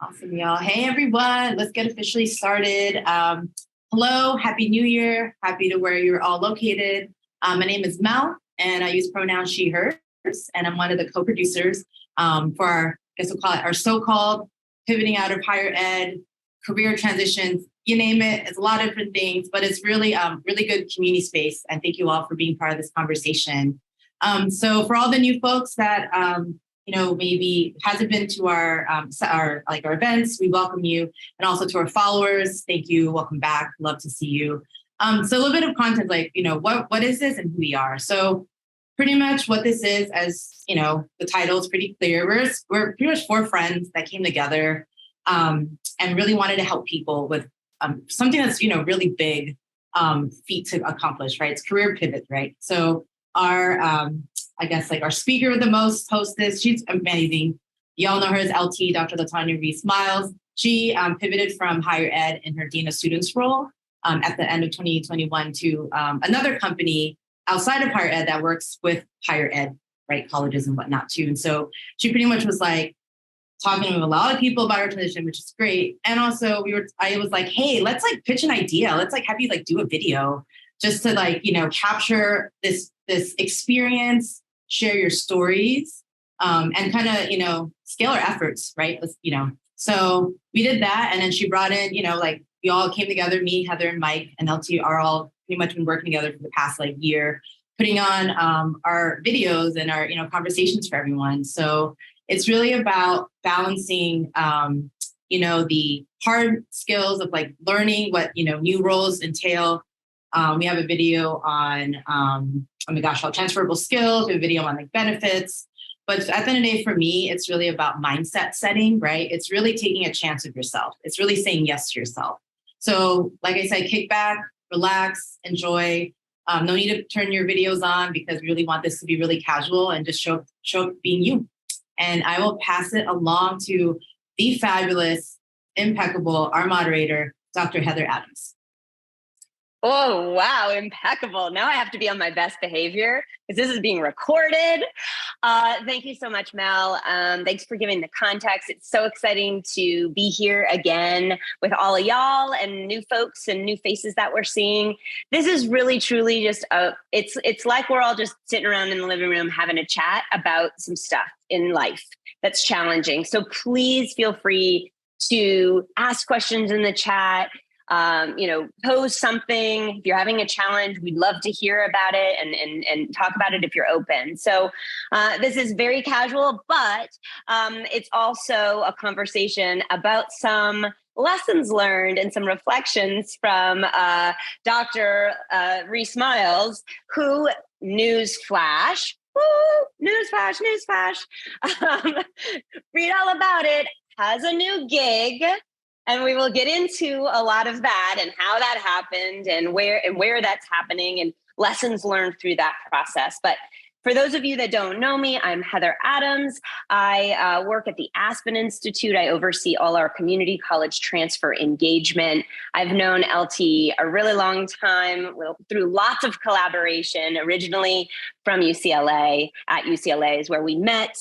Awesome, y'all. Hey, everyone. Let's get officially started. Hello, Happy New Year. Happy to where you're all located. My name is Mel, and I use pronouns she, hers, and I'm one of the co-producers for our, I guess we'll call it our so-called pivoting out of higher ed, career transitions, you name it. It's a lot of different things, but it's really, really good community space. And thank you all for being part of this conversation. So for all the new folks that maybe hasn't been to our events, we welcome you, and also to our followers, thank you, welcome back, love to see you. So a little bit of content, what is this and who we are. So pretty much what this is, as you know, the title is pretty clear. We're pretty much four friends that came together and really wanted to help people with something that's really big feat to accomplish, right? It's career pivot, right? So our our speaker with the most hostess, she's amazing. Y'all know her as LT, Dr. Latanya Rease Miles. She pivoted from higher ed in her Dean of Students role at the end of 2021 to another company outside of higher ed that works with higher ed, right? Colleges and whatnot too. And so she pretty much was like talking to a lot of people about her transition, which is great. And also I was like, hey, let's pitch an idea. Let's have you do a video just to capture this experience, share your stories, and kind of, scale our efforts, right? So we did that. And then she brought in, we all came together, me, Heather, and Mike, and LT are all pretty much been working together for the past year, putting on our videos and our, conversations for everyone. So it's really about balancing, the hard skills of learning what, new roles entail. We have a video on, transferable skills. We have a video on benefits. But at the end of the day, for me, it's really about mindset setting, right? It's really taking a chance of yourself. It's really saying yes to yourself. So like I said, kick back, relax, enjoy. No need to turn your videos on because we really want this to be really casual and just show up being you. And I will pass it along to the fabulous, impeccable, our moderator, Dr. Heather Adams. Oh, wow. Impeccable. Now I have to be on my best behavior because this is being recorded. Thank you so much, Mel. Thanks for giving the context. It's so exciting to be here again with all of y'all and new folks and new faces that we're seeing. This is really, truly just it's like we're all just sitting around in the living room having a chat about some stuff in life that's challenging. So please feel free to ask questions in the chat. Pose something. If you're having a challenge, we'd love to hear about it and talk about it if you're open. So this is very casual, but it's also a conversation about some lessons learned and some reflections from Dr. Rease Miles, who, newsflash, read all about it, has a new gig. And we will get into a lot of that and how that happened and where that's happening and lessons learned through that process. But for those of you that don't know me, I'm Heather Adams. I work at the Aspen Institute. I oversee all our community college transfer engagement. I've known LT a really long time through lots of collaboration, originally from UCLA. At UCLA is where we met.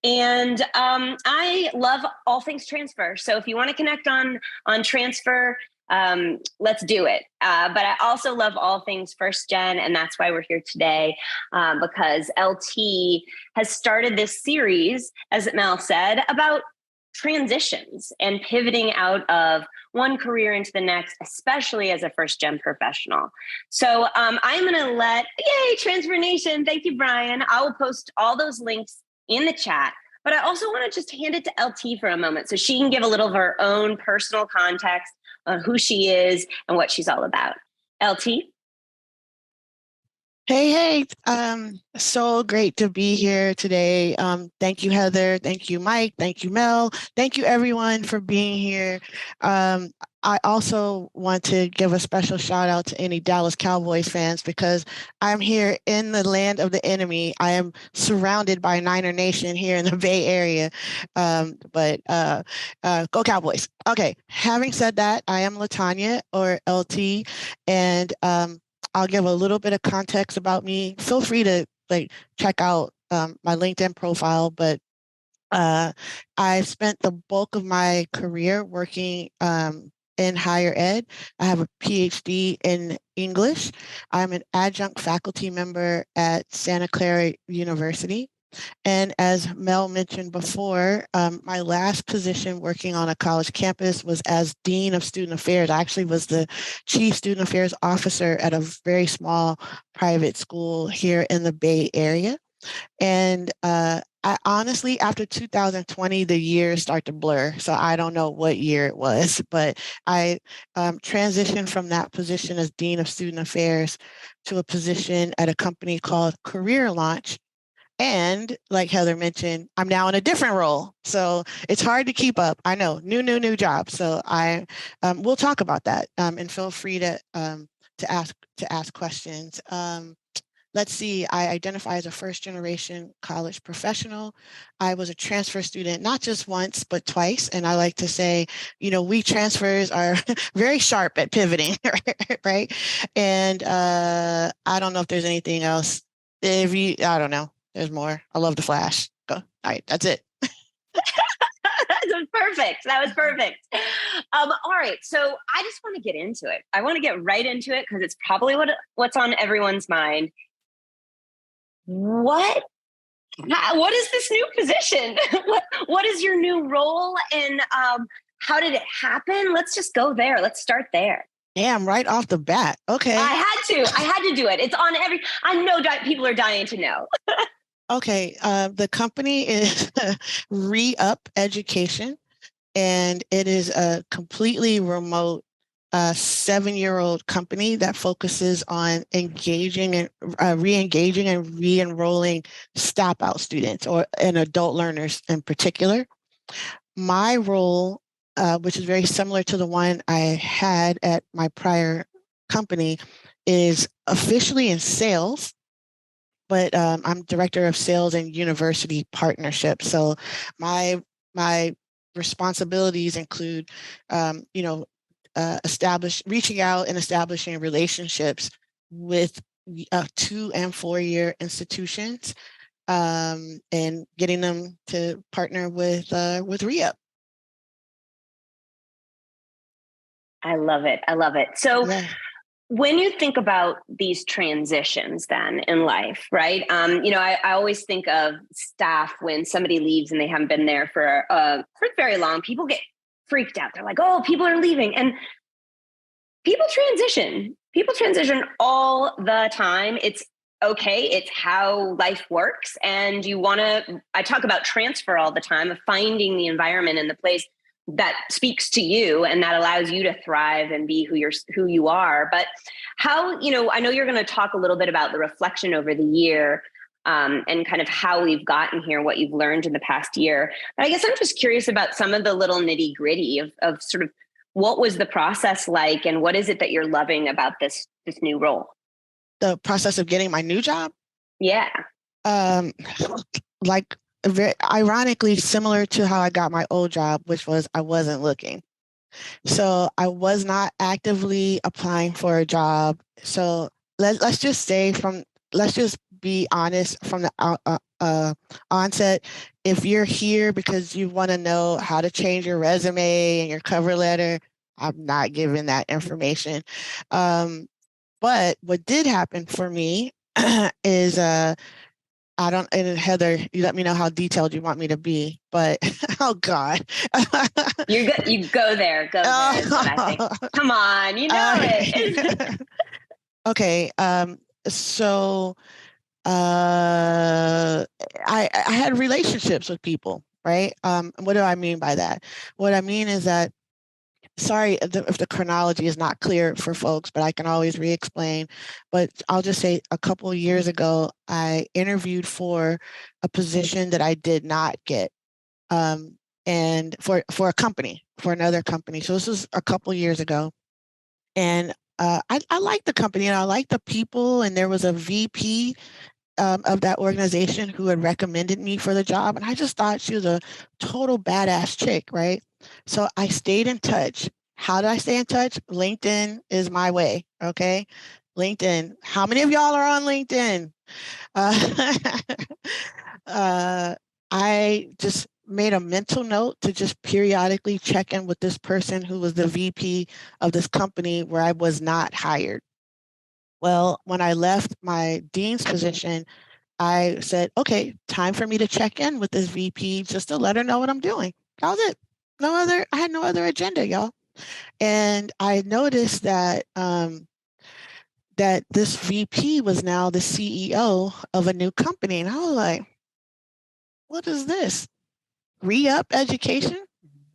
And I love all things transfer. So if you want to connect on transfer, let's do it. But I also love all things first gen. And that's why we're here today, because LT has started this series, as Mel said, about transitions and pivoting out of one career into the next, especially as a first gen professional. So I'm going to yay, Transfer Nation. Thank you, Brian. I will post all those links in the chat. But I also want to just hand it to LT for a moment so she can give a little of her own personal context on who she is and what she's all about. LT? Hey, so great to be here today. Thank you, Heather. Thank you, Mike. Thank you, Mel. Thank you, everyone, for being here. I also want to give a special shout out to any Dallas Cowboys fans because I'm here in the land of the enemy. I am surrounded by Niner Nation here in the Bay Area. But go Cowboys. Okay, having said that, I am Latanya, or LT, and I'll give a little bit of context about me. Feel free to check out my LinkedIn profile, but I spent the bulk of my career working in higher ed. I have a PhD in English. I'm an adjunct faculty member at Santa Clara University. And as Mel mentioned before, my last position working on a college campus was as Dean of Student Affairs. I actually was the Chief Student Affairs Officer at a very small private school here in the Bay Area. And I honestly, after 2020, the years start to blur. So I don't know what year it was, but I transitioned from that position as Dean of Student Affairs to a position at a company called Career Launch. And like Heather mentioned, I'm now in a different role. So it's hard to keep up. I know, new job. So we'll talk about that and feel free to ask questions. Let's see, I identify as a first generation college professional. I was a transfer student, not just once, but twice. And I like to say, we transfers are very sharp at pivoting, right? And I don't know if there's anything else. I don't know. There's more. I love the Flash. Go. All right, that's it. That was perfect. That was perfect. All right. So I just want to get into it. I want to get right into it because it's probably what's on everyone's mind. What is this new position? what is your new role, and how did it happen? Let's just go there. Let's start there. Damn, right off the bat. Okay. I had to do it. It's on I know people are dying to know. Okay. The company is Re-Up Education, and it is a completely remote 7-year-old company that focuses on engaging and re-engaging and re-enrolling stop-out students and adult learners in particular. My role, which is very similar to the one I had at my prior company, is officially in sales, but I'm director of sales and university partnerships. So my responsibilities include, reaching out and establishing relationships with 2 and 4-year institutions, and getting them to partner with Re-Up. I love it. I love it. So yeah. When you think about these transitions then in life, right? I always think of staff when somebody leaves and they haven't been there for very long. People get freaked out. They're like, oh, people are leaving. And people transition all the time. It's okay. It's how life works. And I talk about transfer all the time, of finding the environment and the place that speaks to you and that allows you to thrive and be who you are. But how, I know you're going to talk a little bit about the reflection over the year, and kind of how we've gotten here, what you've learned in the past year. But I guess I'm just curious about some of the little nitty gritty of sort of what was the process like, and what is it that you're loving about this new role? The process of getting my new job? Yeah. Like, very ironically similar to how I got my old job, which was I wasn't looking. So I was not actively applying for a job. So let's just be honest from the onset. If you're here because you want to know how to change your resume and your cover letter, I'm not giving that information. But what did happen for me is and Heather, you let me know how detailed you want me to be, but oh God. You go there. Go there is what I think. Come on, you know it. Okay. So I had relationships with people, right? What do I mean by that? What I mean is that, sorry if the chronology is not clear for folks, but I can always re-explain. But I'll just say a couple of years ago, I interviewed for a position that I did not get, and for another company. So this was a couple of years ago. And I liked the company and I liked the people. And there was a VP of that organization who had recommended me for the job. And I just thought she was a total badass chick, right? So I stayed in touch. How did I stay in touch? LinkedIn is my way, okay? LinkedIn. How many of y'all are on LinkedIn? I just made a mental note to just periodically check in with this person who was the VP of this company where I was not hired. Well, when I left my dean's position, I said, okay, time for me to check in with this VP just to let her know what I'm doing. That was it. I had no other agenda, y'all. And I noticed that that this VP was now the CEO of a new company. And I was like, what is this? Re-up education?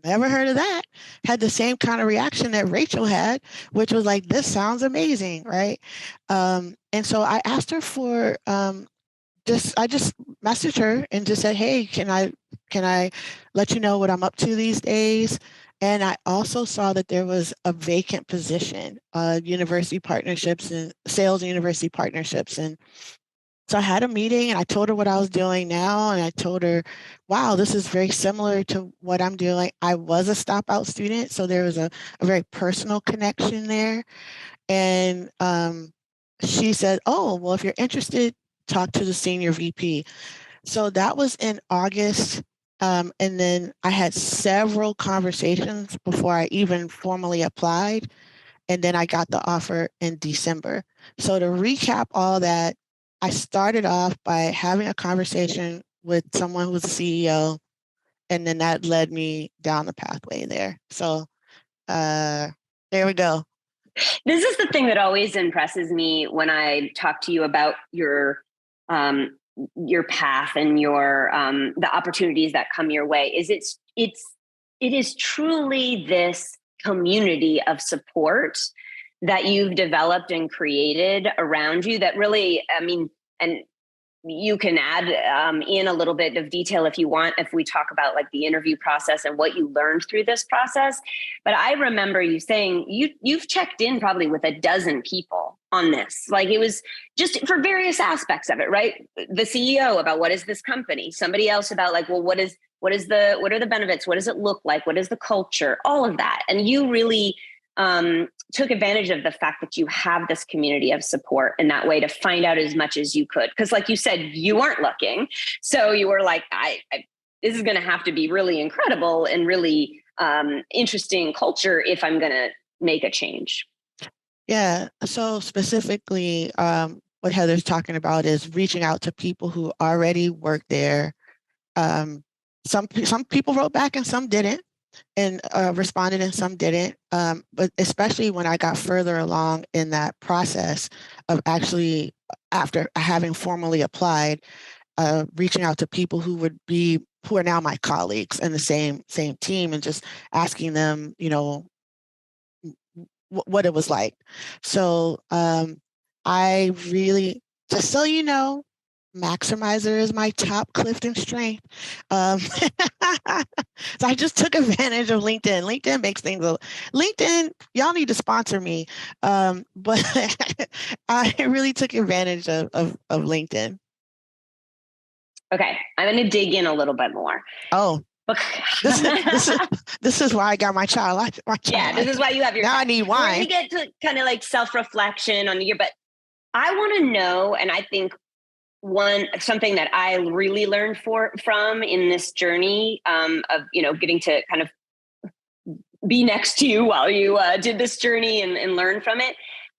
Never heard of that. Had the same kind of reaction that Rachel had, which was like, this sounds amazing, right? And so I asked her for I just messaged her and just said, hey, can I let you know what I'm up to these days? And I also saw that there was a vacant position, university partnerships and sales and university partnerships. And so I had a meeting and I told her what I was doing now. And I told her, wow, this is very similar to what I'm doing. I was a stop out student. So there was a very personal connection there. And she said, oh, well, if you're interested, talk to the senior VP. So that was in August. And then I had several conversations before I even formally applied. And then I got the offer in December. So to recap all that, I started off by having a conversation with someone who was the CEO, and then that led me down the pathway there. So there we go. This is the thing that always impresses me when I talk to you about your path and your the opportunities that come your way. It is truly this community of support that you've developed and created around you that really, I mean, and you can add in a little bit of detail if you want, if we talk about like the interview process and what you learned through this process. But I remember you saying you've checked in probably with a dozen people on this. Like it was just for various aspects of it, right? The CEO about what is this company, somebody else about like, well, what are the benefits? What does it look like? What is the culture? All of that. And you really took advantage of the fact that you have this community of support in that way to find out as much as you could. Because like you said, you weren't looking. So you were like, this is going to have to be really incredible and really interesting culture if I'm going to make a change. Yeah. So specifically, what Heather's talking about is reaching out to people who already work there. Some people wrote back and some didn't, and responded and some didn't. But especially when I got further along in that process of actually, after having formally applied, reaching out to people who are now my colleagues in the same team and just asking them, what it was like. So I really, just so you know, Maximizer is my top Clifton strength. So I just took advantage of LinkedIn. LinkedIn makes things. LinkedIn, y'all need to sponsor me. But I really took advantage of LinkedIn. Okay, I'm going to dig in a little bit more. Oh, this is why I got my child. Yeah, this is why you have your. Now I need wine. We're going to get to kind of like self-reflection on the year, but I want to know, and I think something that I really learned from in this journey of getting to kind of be next to you while you did this journey and learn from it.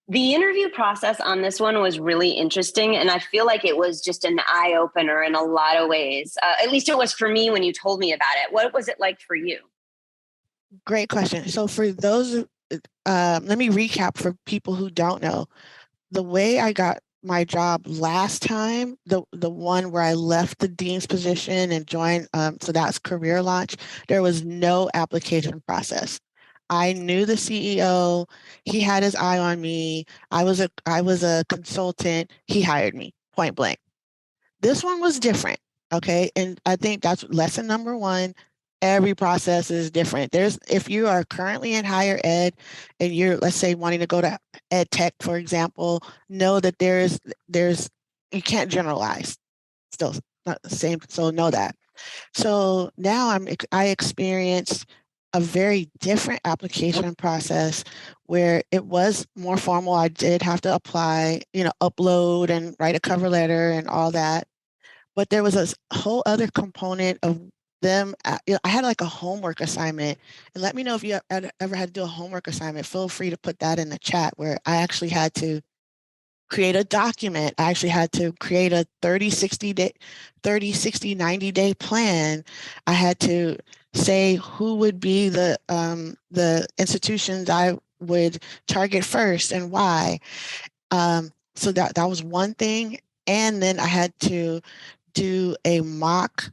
The interview process on this one was really interesting. And I feel like it was just an eye opener in a lot of ways. At least it was for me when you told me about it. What was it like for you? Great question. So for those, let me recap for people who don't know. The way I got my job last time, the one where I left the dean's position and joined, so that's career launch, there was no application process. I knew the CEO. He had his eye on me. I was a consultant. He hired me, point blank. This one was different, okay? And I think that's lesson number one. Every process is different. If you are currently in higher ed and you're, let's say, wanting to go to ed tech, for example, know that there's you can't generalize. Still not the same. So know that. So now I experienced a very different application process where it was more formal. I did have to apply, upload and write a cover letter and all that. But there was a whole other component of them, I had like a homework assignment, and let me know if you ever had to do a homework assignment. Feel free to put that in the chat, where I actually had to create a document. I actually had to create a 30, 60 day, 30, 60, 90-day plan. I had to say who would be the institutions I would target first and why. So that was one thing. And then I had to do a mock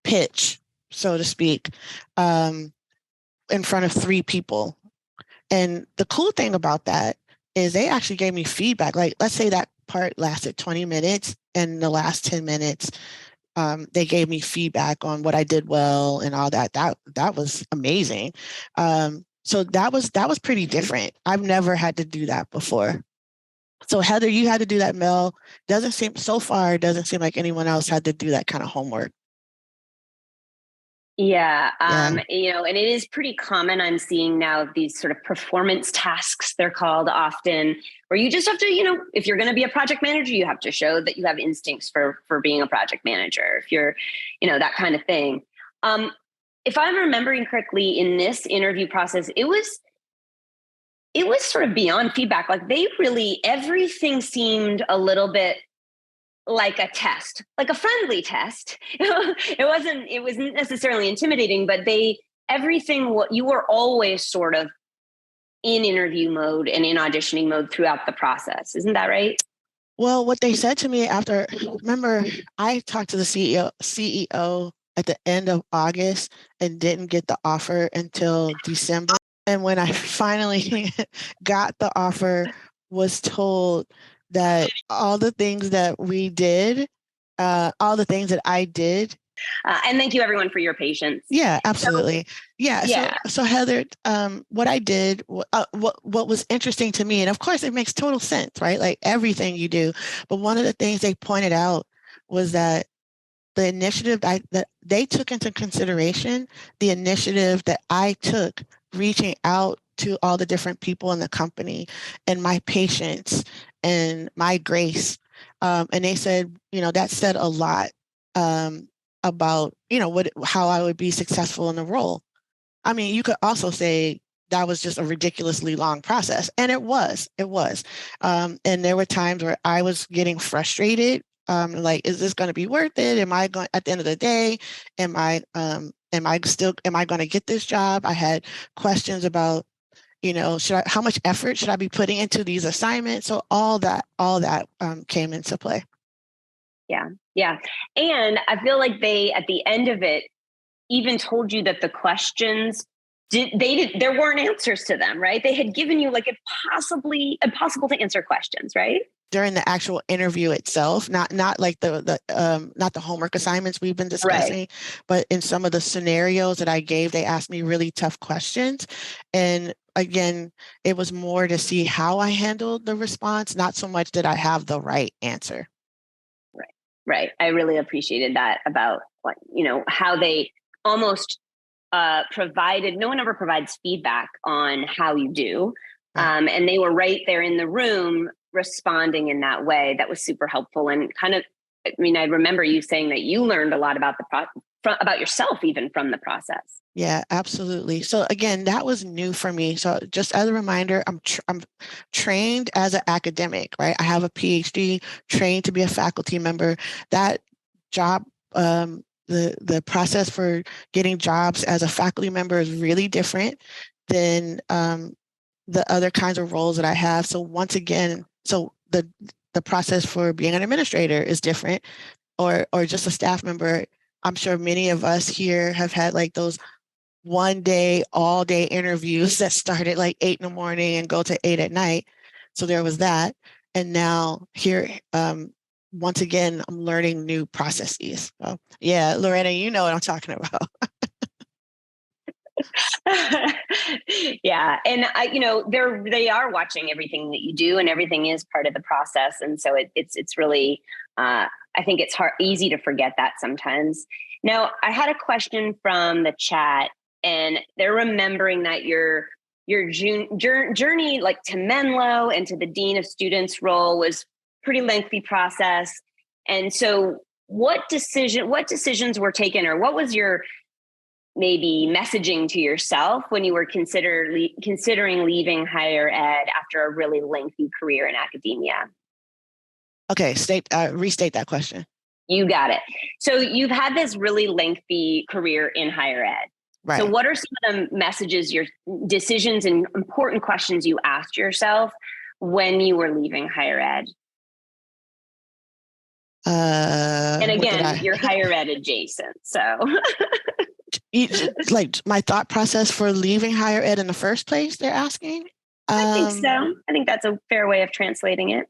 pitch, so to speak, in front of 3 people. And the cool thing about that is they actually gave me feedback. Like, let's say that part lasted 20 minutes, and the last 10 minutes, they gave me feedback on what I did well and all that. That was amazing. So that was pretty different. I've never had to do that before. So Heather, you had to do that. Mel, doesn't seem like anyone else had to do that kind of homework. Yeah, Yeah. and it is pretty common. I'm seeing now these sort of performance tasks, they're called often, where you just have to, if you're going to be a project manager, you have to show that you have instincts for being a project manager. If you're, that kind of thing. If I'm remembering correctly, in this interview process, it was sort of beyond feedback. Like everything seemed a little bit like a test, like a friendly test. It wasn't necessarily intimidating, but you were always sort of in interview mode and in auditioning mode throughout the process. Isn't that right? Well, what they said to me after, remember, I talked to the CEO at the end of August and didn't get the offer until December. And when I finally got the offer, was told that all the things that we did, all the things that I did. And thank you everyone for your patience. Yeah, absolutely. So Heather, what I did, what was interesting to me, and of course it makes total sense, right? Like everything you do. But one of the things they pointed out was that the initiative that they took into consideration, the initiative that I took reaching out to all the different people in the company, and my patience and my grace. And they said, that said a lot about, how I would be successful in the role. I mean, you could also say that was just a ridiculously long process. And it was. And there were times where I was getting frustrated. Like, is this going to be worth it? Am I going, at the end of the day, am I going to get this job? I had questions about, how much effort should I be putting into these assignments? So all that came into play. Yeah. Yeah. And I feel like they, at the end of it, even told you that the questions there weren't answers to them, right? They had given you like impossible to answer questions, right? During the actual interview itself, not like not the homework assignments we've been discussing, right, but in some of the scenarios that I gave, they asked me really tough questions. And again, it was more to see how I handled the response, not so much that I have the right answer. Right. I really appreciated that about how they almost provided. No one ever provides feedback on how you do. Right. And they were right there in the room responding in that way. That was super helpful. And I remember you saying that you learned a lot about about yourself, even from the process. Yeah, absolutely. So again, that was new for me. So just as a reminder, I'm trained as an academic, right? I have a PhD, trained to be a faculty member. That job, the process for getting jobs as a faculty member is really different than the other kinds of roles that I have. So once again, the process for being an administrator is different, or just a staff member. I'm sure many of us here have had like those one day, all day interviews that start at like 8 a.m. and go to 8 p.m. So there was that. And now here, once again, I'm learning new processes. So, yeah, Lorena, you know what I'm talking about. Yeah. And they are watching everything that you do, and everything is part of the process. And so it's really, I think it's easy to forget that sometimes. Now, I had a question from the chat, and they're remembering that your journey like to Menlo and to the Dean of Students role was pretty lengthy process. And so what decisions were taken, or what was your maybe messaging to yourself when you were considering leaving higher ed after a really lengthy career in academia? Okay, restate that question. You got it. So you've had this really lengthy career in higher ed. Right. So what are some of the messages, your decisions, and important questions you asked yourself when you were leaving higher ed? And again, you're higher ed adjacent, so. Like my thought process for leaving higher ed in the first place, they're asking? I think so. I think that's a fair way of translating it.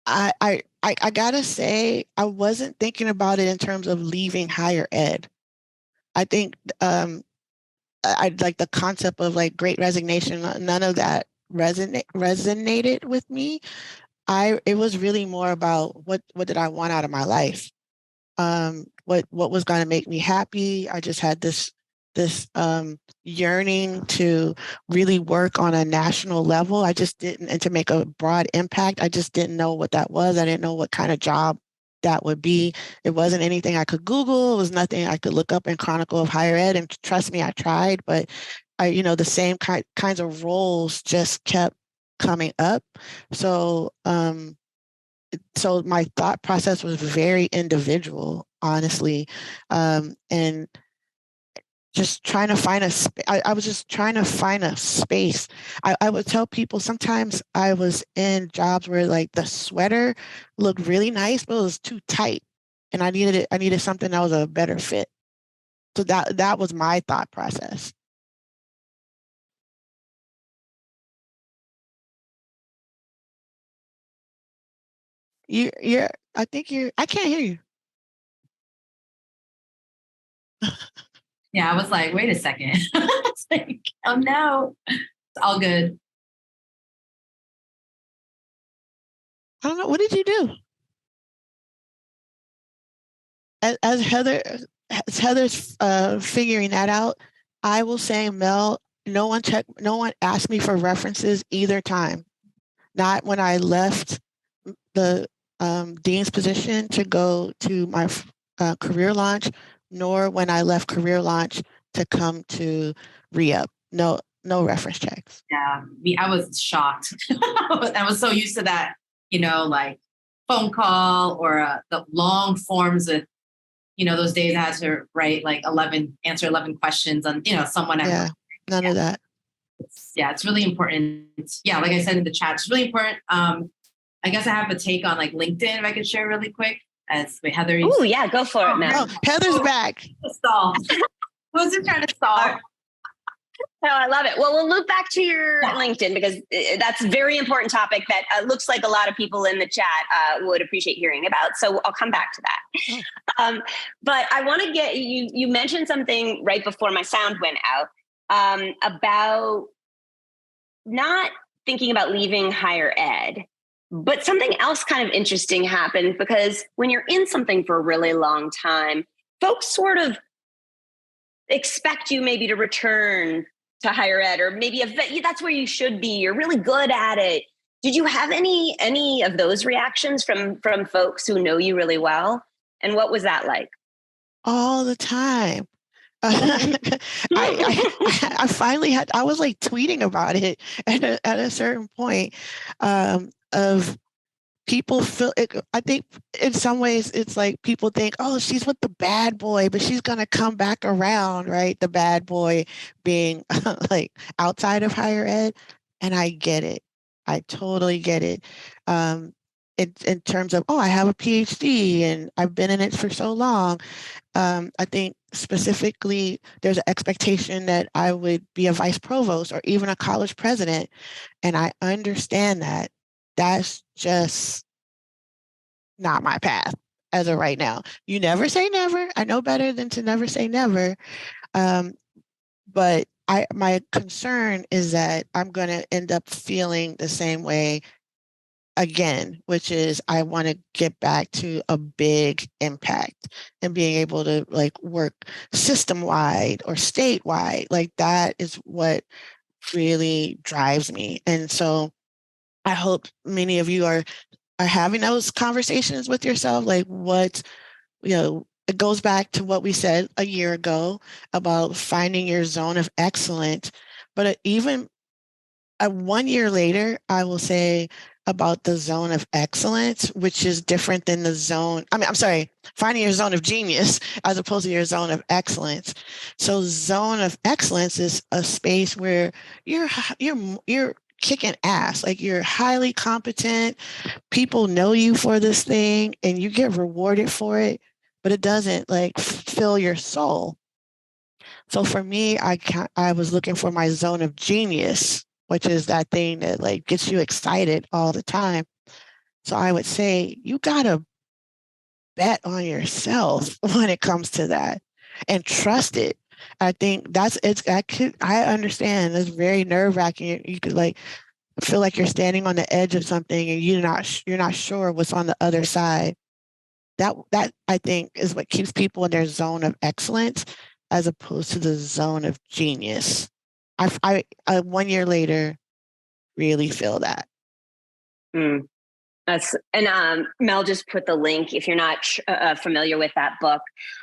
I gotta say, I wasn't thinking about it in terms of leaving higher ed. I think I like the concept of like great resignation. None of that resonated with me. It was really more about what did I want out of my life? What was going to make me happy? I just had this yearning to really work on a national level. I just didn't, and to make a broad impact. I just didn't know what that was. I didn't know what kind of job that would be. It wasn't anything I could Google. It was nothing I could look up in Chronicle of Higher Ed. And trust me, I tried, but the same kinds of roles just kept coming up. So my thought process was very individual, honestly, and just trying to find I was just trying to find a space. I would tell people sometimes I was in jobs where like the sweater looked really nice, but it was too tight, and I needed something that was a better fit. So that was my thought process. I can't hear you. Yeah, I was like, wait a second. It's like, oh no, it's all good. I don't know. What did you do? As Heather's figuring that out, I will say, Mel, no one asked me for references either time. Not when I left the dean's position to go to my career launch, nor when I left career launch to come to re-up. No reference checks. Yeah, I was shocked. I was so used to that, like phone call or the long forms of, those days I had to write like answer 11 questions on, someone. Yeah, none of that. It's really important. Yeah, like I said in the chat, it's really important. I guess I have a take on like LinkedIn, if I could share really quick. Heather. Oh yeah, go for it, man. Oh, Heather's back. Stall. Who's it trying to stall? Oh, I love it. Well, we'll loop back to your LinkedIn because that's a very important topic that looks like a lot of people in the chat would appreciate hearing about. So I'll come back to that. But I want to get you mentioned something right before my sound went out about not thinking about leaving higher ed. But something else kind of interesting happened because when you're in something for a really long time, folks sort of expect you maybe to return to higher ed, or maybe that's where you should be. You're really good at it. Did you have any of those reactions from folks who know you really well? And what was that like? All the time. I finally I was like tweeting about it at a certain point of people feel it. I think in some ways it's like people think, oh, she's with the bad boy, but she's going to come back around, right? The bad boy being like outside of higher ed. And I get it. I totally get it. In terms of, oh, I have a PhD and I've been in it for so long. I think specifically there's an expectation that I would be a vice provost or even a college president. And I understand that. That's just not my path as of right now. You never say never. I know better than to never say never. But my concern is that I'm going to end up feeling the same way again, which is I want to get back to a big impact and being able to like work system-wide or statewide. Like that is what really drives me. And so I hope many of you are are having those conversations with yourself, like it goes back to what we said a year ago about finding your zone of excellence. But even 1 year later, I will say about the zone of excellence, which is different than the zone. I'm sorry, finding your zone of genius as opposed to your zone of excellence. So zone of excellence is a space where you're kicking ass, like you're highly competent. People know you for this thing and you get rewarded for it, but it doesn't like fill your soul. So for me, I was looking for my zone of genius, which is that thing that like gets you excited all the time. So I would say you gotta bet on yourself when it comes to that and trust it. I think I understand it's very nerve wracking. You could like feel like you're standing on the edge of something and you're not sure what's on the other side. That I think is what keeps people in their zone of excellence as opposed to the zone of genius. I 1 year later really feel that. Mm. Mel just put the link. If you're not familiar with that book,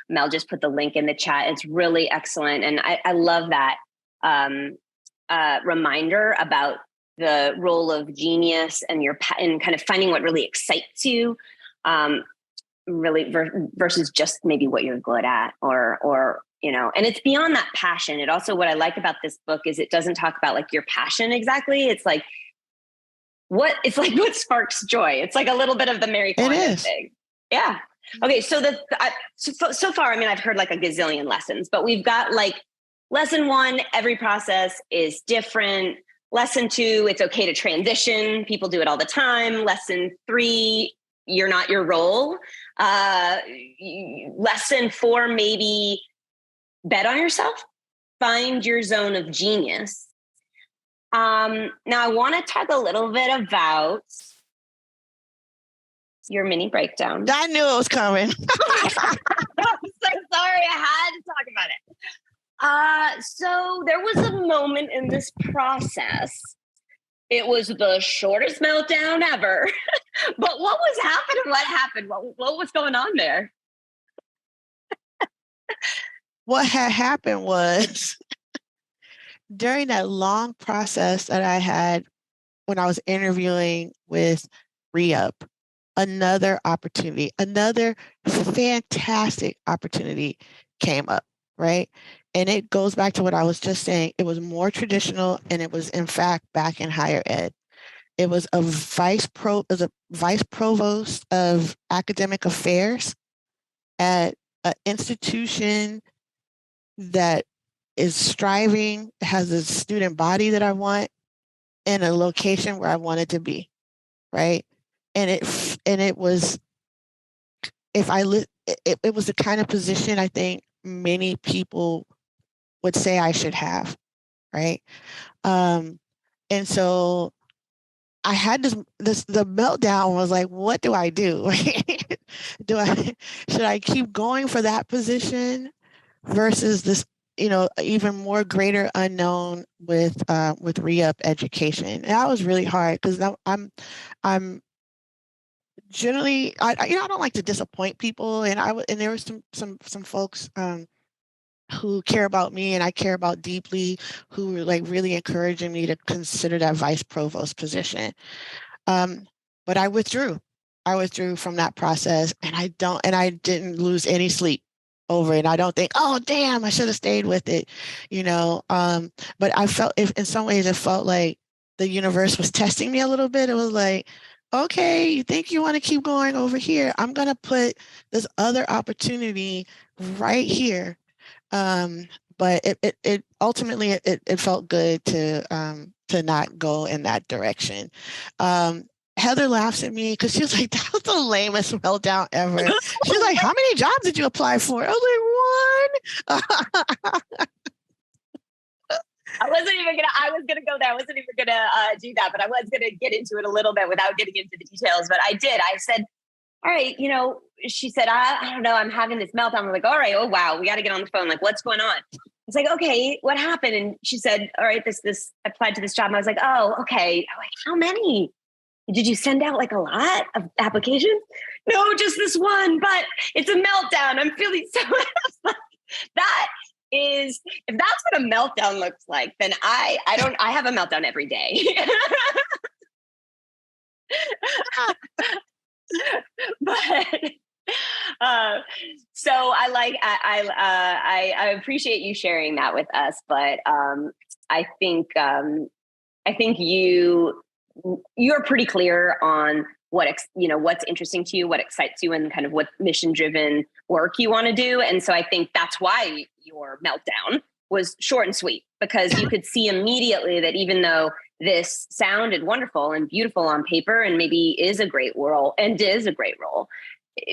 Mel just put the link in the chat. It's really excellent, and I love that reminder about the role of genius and and kind of finding what really excites you, really versus just maybe what you're good at, or and it's beyond that passion. It also, what I like about this book is it doesn't talk about like your passion exactly. It's like what sparks joy. It's like a little bit of the Mary Kondo thing. Yeah. Okay. So so far, I mean, I've heard like a gazillion lessons, but we've got like lesson 1, every process is different. Lesson 2, it's okay to transition. People do it all the time. Lesson 3, you're not your role. Lesson 4, maybe bet on yourself, find your zone of genius. Now I want to talk a little bit about your mini breakdown. I knew it was coming. I'm so sorry. I had to talk about it. So there was a moment in this process. It was the shortest meltdown ever. But what was happening? What happened? What was going on there? What had happened was during that long process that I had when I was interviewing with Re-Up, another fantastic opportunity came up, right? And it goes back to what I was just saying. It was more traditional, and it was in fact back in higher ed. It was a vice provost of academic affairs at an institution that is striving, has a student body that I want, in a location where I wanted to be, right? And it was it was the kind of position I think many people would say I should have, right? And so I had the meltdown was like, what do I do? Should I keep going for that position versus this, even more greater unknown with re-up education? And that was really hard because I'm generally, I don't like to disappoint people, and and there was some folks who care about me and I care about deeply, who were like really encouraging me to consider that vice provost position. But I withdrew. I withdrew from that process, and I didn't lose any sleep over it. I don't think, oh damn, I should have stayed with it, But I felt, if in some ways, it felt like the universe was testing me a little bit. It was like, okay, you think you want to keep going over here? I'm gonna put this other opportunity right here. But it ultimately it felt good to not go in that direction. Heather laughs at me because she was like, that was the lamest meltdown ever. She's like, how many jobs did you apply for? I was like, one. I was gonna go there. I wasn't even gonna do that, but I was gonna get into it a little bit without getting into the details. But I did. I said, all right, she said, I don't know, I'm having this meltdown. I'm like, all right, oh wow, we got to get on the phone. Like, what's going on? It's like, okay, what happened? And she said, all right, this I applied to this job. And I was like, oh, okay. I'm like, how many? Did you send out like a lot of applications? No, just this one, but it's a meltdown. I'm feeling so that is, if that's what a meltdown looks like, then I have a meltdown every day. But so I appreciate you sharing that with us. But I think you're pretty clear on what's interesting to you, what excites you, and kind of what mission-driven work you want to do. And so I think that's why your meltdown was short and sweet, because you could see immediately that even though this sounded wonderful and beautiful on paper and maybe is a great role,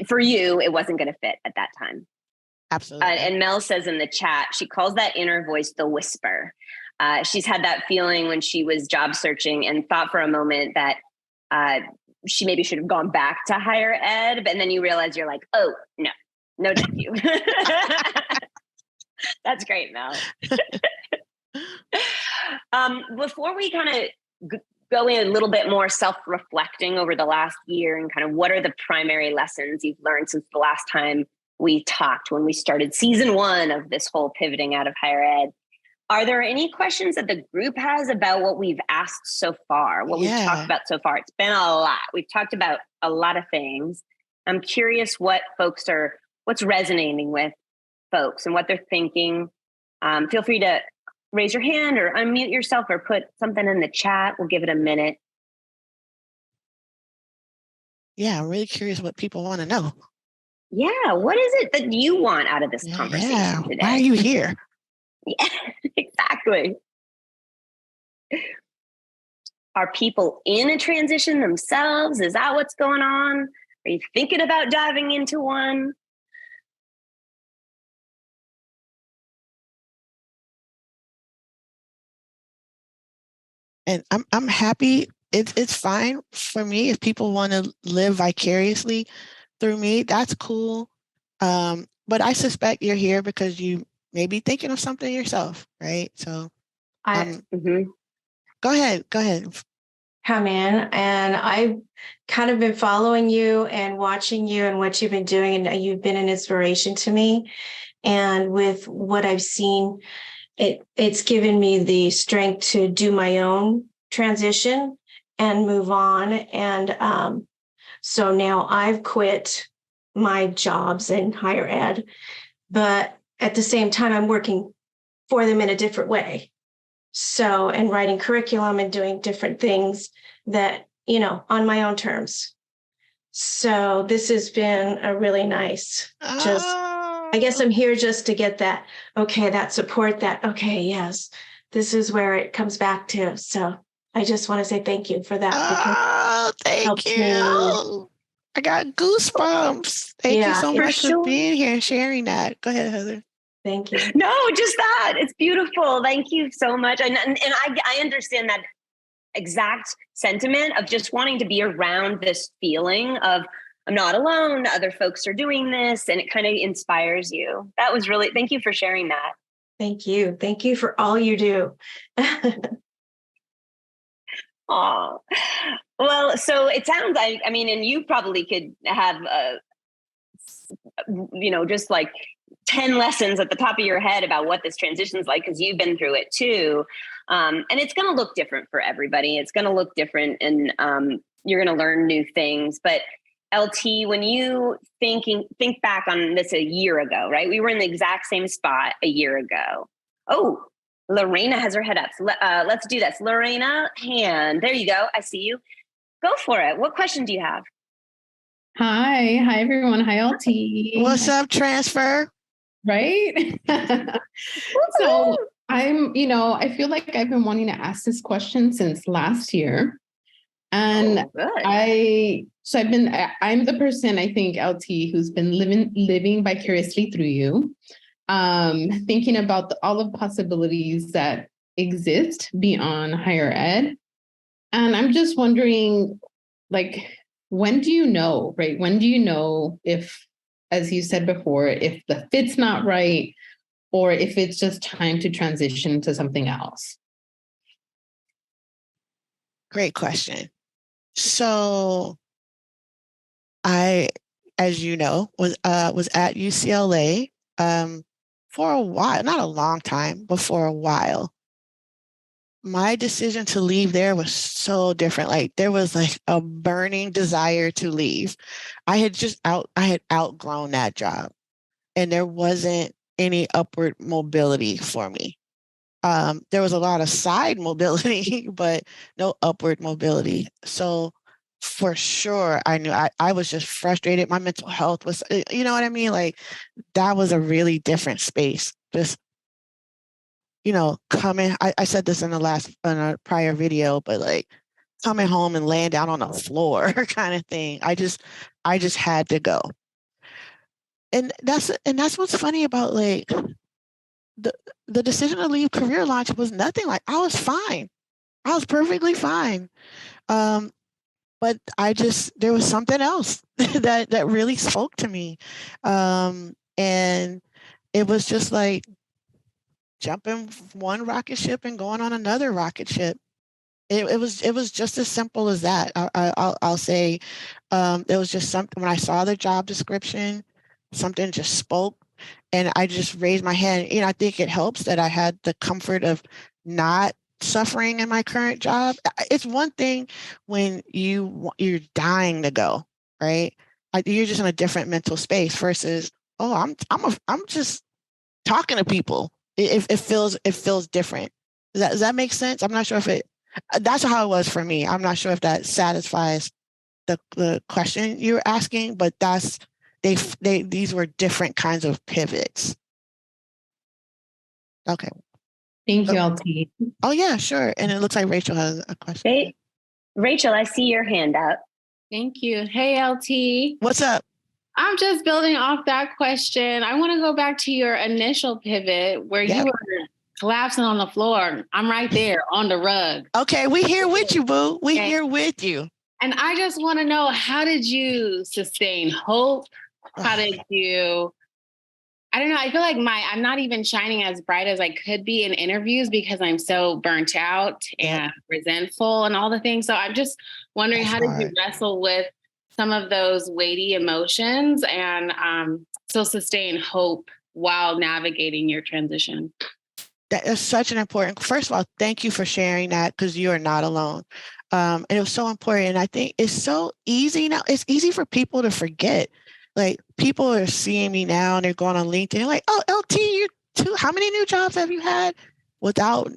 for you, it wasn't going to fit at that time. Absolutely. And Mel says in the chat, she calls that inner voice the whisper. She's had that feeling when she was job searching and thought for a moment that she maybe should have gone back to higher ed, but then you realize you're like, oh, no, thank you. That's great, Mel. Before we kind of go in a little bit more self-reflecting over the last year and kind of what are the primary lessons you've learned since the last time we talked when we started season 1 of this whole pivoting out of higher ed, are there any questions that the group has about what we've asked so far, what we've talked about so far? It's been a lot. We've talked about a lot of things. I'm curious what's resonating with folks and what they're thinking. Feel free to raise your hand or unmute yourself or put something in the chat. We'll give it a minute. Yeah, I'm really curious what people want to know. Yeah, what is it that you want out of this conversation today? Why are you here? Yeah, exactly. Are people in a transition themselves? Is that what's going on? Are you thinking about diving into one? And I'm happy. It's fine for me if people want to live vicariously through me. That's cool. But I suspect you're here because you may be thinking of something yourself, right? So go ahead. Come in, and I've kind of been following you and watching you and what you've been doing, and you've been an inspiration to me. And with what I've seen, it's given me the strength to do my own transition and move on. And so now I've quit my jobs in higher ed, but at the same time, I'm working for them in a different way. So, and writing curriculum and doing different things that, on my own terms. So this has been a really nice, I guess I'm here just to get that, that support, yes, this is where it comes back to. So I just want to say thank you for that. Thank you. I got goosebumps. Thank you so much for being here and sharing that. Go ahead, Heather. Thank you. No, just that. It's beautiful. Thank you so much. And I understand that exact sentiment of just wanting to be around this feeling of I'm not alone. Other folks are doing this, and it kind of inspires you. That was really, thank you for sharing that. Thank you. Thank you for all you do. Oh, well, so it sounds like, and you probably could have, just like 10 lessons at the top of your head about what this transition is like, because you've been through it too. And it's going to look different for everybody. It's going to look different, and you're going to learn new things. But LT, when you think back on this a year ago, right? We were in the exact same spot a year ago. Oh, Lorena has her head up. So let's do this. Lorena, hand. There you go. I see you. Go for it. What question do you have? Hi everyone. Hi, LT. What's up, transfer? Right? So I feel like I've been wanting to ask this question since last year. And I'm the person, I think, LT, who's been living vicariously through you, thinking about all the possibilities that exist beyond higher ed. And I'm just wondering, when do you know, right? When do you know if, as you said before, if the fit's not right, or if it's just time to transition to something else? Great question. So I, as you know, was at UCLA for a while, not a long time, but for a while. My decision to leave there was so different. Like there was like a burning desire to leave. I had outgrown that job and there wasn't any upward mobility for me. There was a lot of side mobility, but no upward mobility. So for sure, I knew I was just frustrated. My mental health was, you know what I mean? Like that was a really different space. Just, coming, I said this in a prior video, but like coming home and laying down on the floor kind of thing. I just had to go. And that's what's funny about like the the decision to leave Career Launch was nothing like I was fine. I was perfectly fine. Um, but there was something else that really spoke to me. And it was just like jumping one rocket ship and going on another rocket ship. It was just as simple as that. I'll say it was just something when I saw the job description, something just spoke, and I just raised my hand. I think it helps that I had the comfort of not suffering in my current job. It's one thing when you're dying to go, right? You're just in a different mental space versus I'm just talking to people. It feels different. Does that make sense? I'm not sure if that's how it was for me. I'm not sure if that satisfies the question you're asking, but these were different kinds of pivots. Okay. Thank you, LT. Oh yeah, sure. And it looks like Rachel has a question. Hey, Rachel, I see your hand up. Thank you. Hey, LT. What's up? I'm just building off that question. I want to go back to your initial pivot where you were collapsing on the floor. I'm right there on the rug. Okay, we here with you, boo. We here with you. And I just want to know, how did you sustain hope? How did you, I don't know, I feel like I'm not even shining as bright as I could be in interviews because I'm so burnt out and resentful and all the things. So I'm just wondering, how did you wrestle with some of those weighty emotions and still sustain hope while navigating your transition? That is such an important, first of all, thank you for sharing that because you are not alone. And it was so important. And I think it's so easy now. It's easy for people to forget. Like people are seeing me now and they're going on LinkedIn like, oh, LT, how many new jobs have you had? Without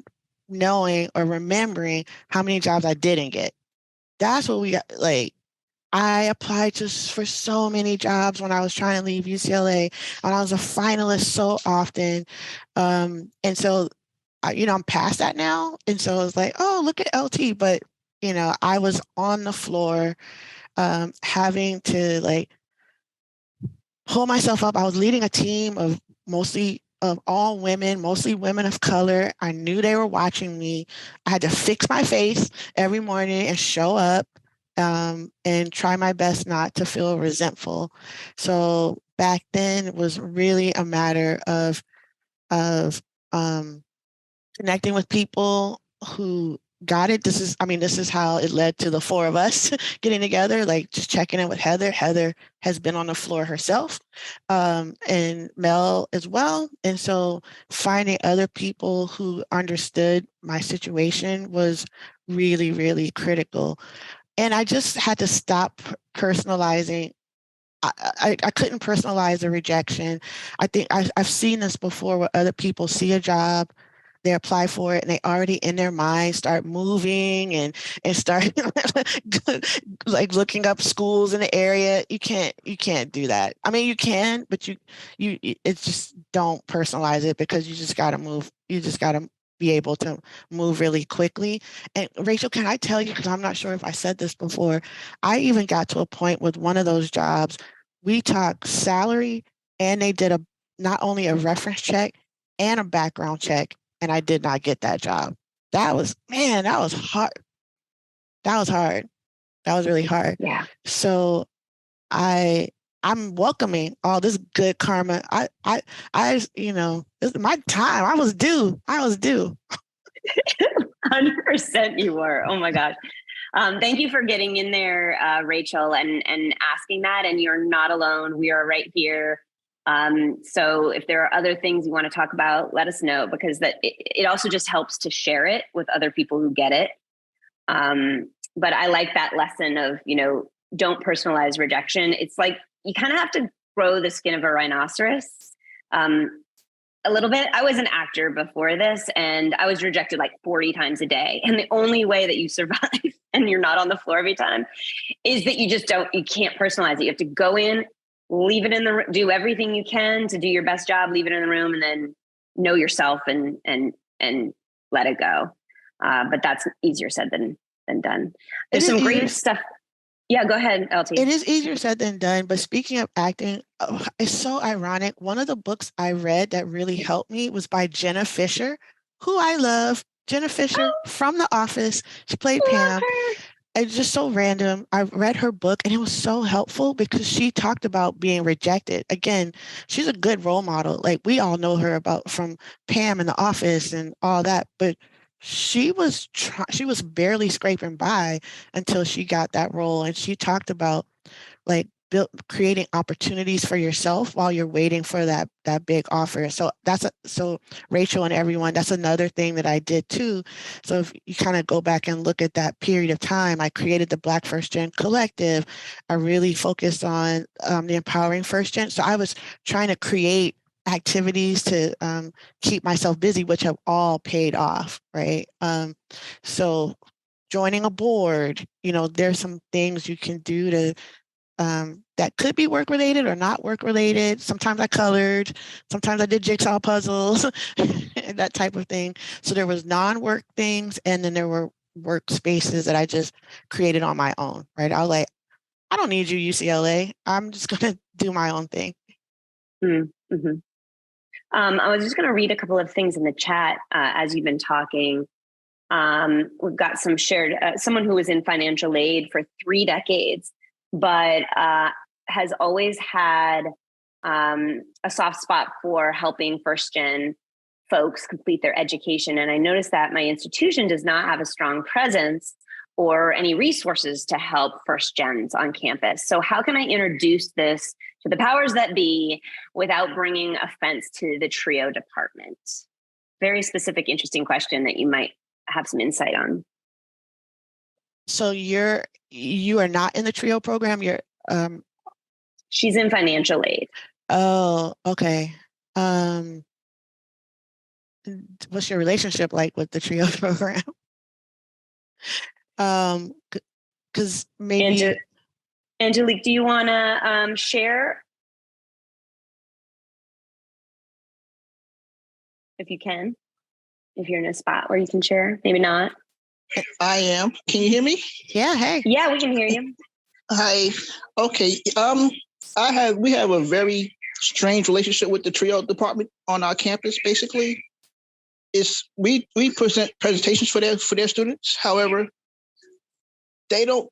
knowing or remembering how many jobs I didn't get. That's what we got. Like, I applied for so many jobs when I was trying to leave UCLA, and I was a finalist so often. And so, I'm past that now. And so it's like, oh, look at LT. But, I was on the floor having to like pull myself up. I was leading a team of all women, mostly women of color. I knew they were watching me. I had to fix my face every morning and show up. And try my best not to feel resentful. So back then it was really a matter of connecting with people who got it. This is how it led to the four of us getting together, like just checking in with Heather. Heather has been on the floor herself, and Mel as well. And so finding other people who understood my situation was really, really critical. And I just had to stop personalizing. I couldn't personalize the rejection. I think I've seen this before where other people see a job, they apply for it, and they already in their mind start moving and start like looking up schools in the area. You can't do that. I mean, you can, but it's just don't personalize it because you just got to move. You just got to be able to move really quickly. And Rachel, can I tell you, because I'm not sure if I said this before, I even got to a point with one of those jobs, we talked salary and they did not only a reference check and a background check, and I did not get that job. That was hard. That was hard. That was really hard. Yeah. So I'm welcoming all this good karma. This is my time. I was due. 100% you were. Oh my gosh. Thank you for getting in there, Rachel, and asking that. And you're not alone. We are right here. So if there are other things you want to talk about, let us know, because it also just helps to share it with other people who get it. But I like that lesson of, don't personalize rejection. It's like you kind of have to grow the skin of a rhinoceros. A little bit. I was an actor before this, and I was rejected like 40 times a day. And the only way that you survive and you're not on the floor every time is that you can't personalize it. You have to go in, leave it in the room, do everything you can to do your best job, leave it in the room, and then know yourself and let it go. But that's easier said than done. There's some great stuff. Yeah, go ahead, LT. It is easier said than done. But speaking of acting, it's so ironic. One of the books I read that really helped me was by Jenna Fisher, who I love. Jenna Fisher from The Office. She played Pam. It's just so random. I read her book and it was so helpful because she talked about being rejected. Again, she's a good role model. Like we all know her from Pam in The Office and all that, but she was barely scraping by until she got that role. And she talked about like creating opportunities for yourself while you're waiting for that big offer. So so Rachel and everyone, that's another thing that I did too. So if you kind of go back and look at that period of time, I created the Black First Gen Collective. I really focused on the Empowering First Gen. So I was trying to create activities to keep myself busy, which have all paid off, right? So joining a board, there's some things you can do to that could be work related or not work related. Sometimes I colored, sometimes I did jigsaw puzzles, and that type of thing. So there was non-work things, and then there were workspaces that I just created on my own, right? I was like, I don't need you, UCLA. I'm just going to do my own thing. Mm-hmm. I was just going to read a couple of things in the chat as you've been talking. We've got some shared, someone who was in financial aid for 3 decades, but has always had a soft spot for helping first gen folks complete their education. And I noticed that my institution does not have a strong presence or any resources to help first gens on campus. So how can I introduce this to the powers that be without bringing offense to the TRIO department? Very specific, interesting question that you might have some insight on. So you are not in the TRIO program. She's in financial aid. Oh, okay. What's your relationship like with the TRIO program? Because maybe Angelique, do you want to share? If you can, if you're in a spot where you can share, maybe not. I am. Can you hear me? Yeah. Hey. Yeah, we can hear you. Hi. Okay. We have a very strange relationship with the TRIO department on our campus. Basically, we present presentations for their students. However, they don't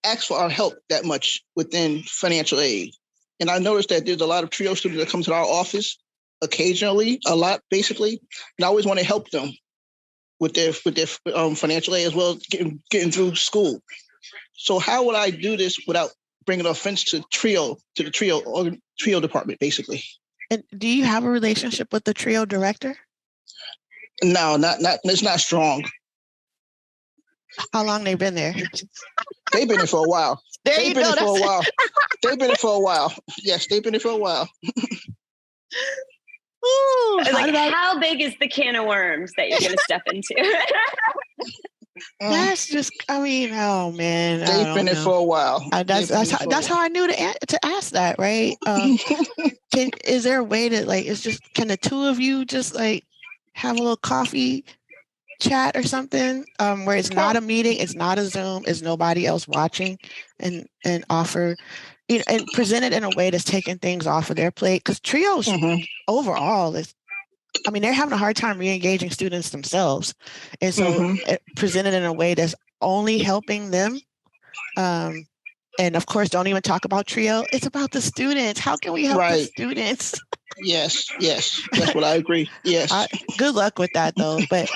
ask for our help that much within financial aid. And I noticed that there's a lot of TRIO students that come to our office occasionally, a lot basically, and I always want to help them with their financial aid as well as getting through school. So how would I do this without bringing offense to the TRIO department, basically? And do you have a relationship with the TRIO director? No, not. It's not strong. How long they've been there? They've been there for a while. They've been there for a while. They've been there for a while. Yes, they've been there for a while. Ooh, how big is the can of worms that you're going to step into? That's just, oh man. They've been there for a while. That's how I knew to ask that, right? Is there a way to can the two of you just have a little coffee chat or something where it's not a meeting, it's not a Zoom, it's nobody else watching, and offer, and present it in a way that's taking things off of their plate? Because TRIOs overall they're having a hard time re-engaging students themselves. And so presented in a way that's only helping them. And of course, don't even talk about TRIO. It's about the students. How can we help the students? Yes. That's what I agree. Yes. Good luck with that though. But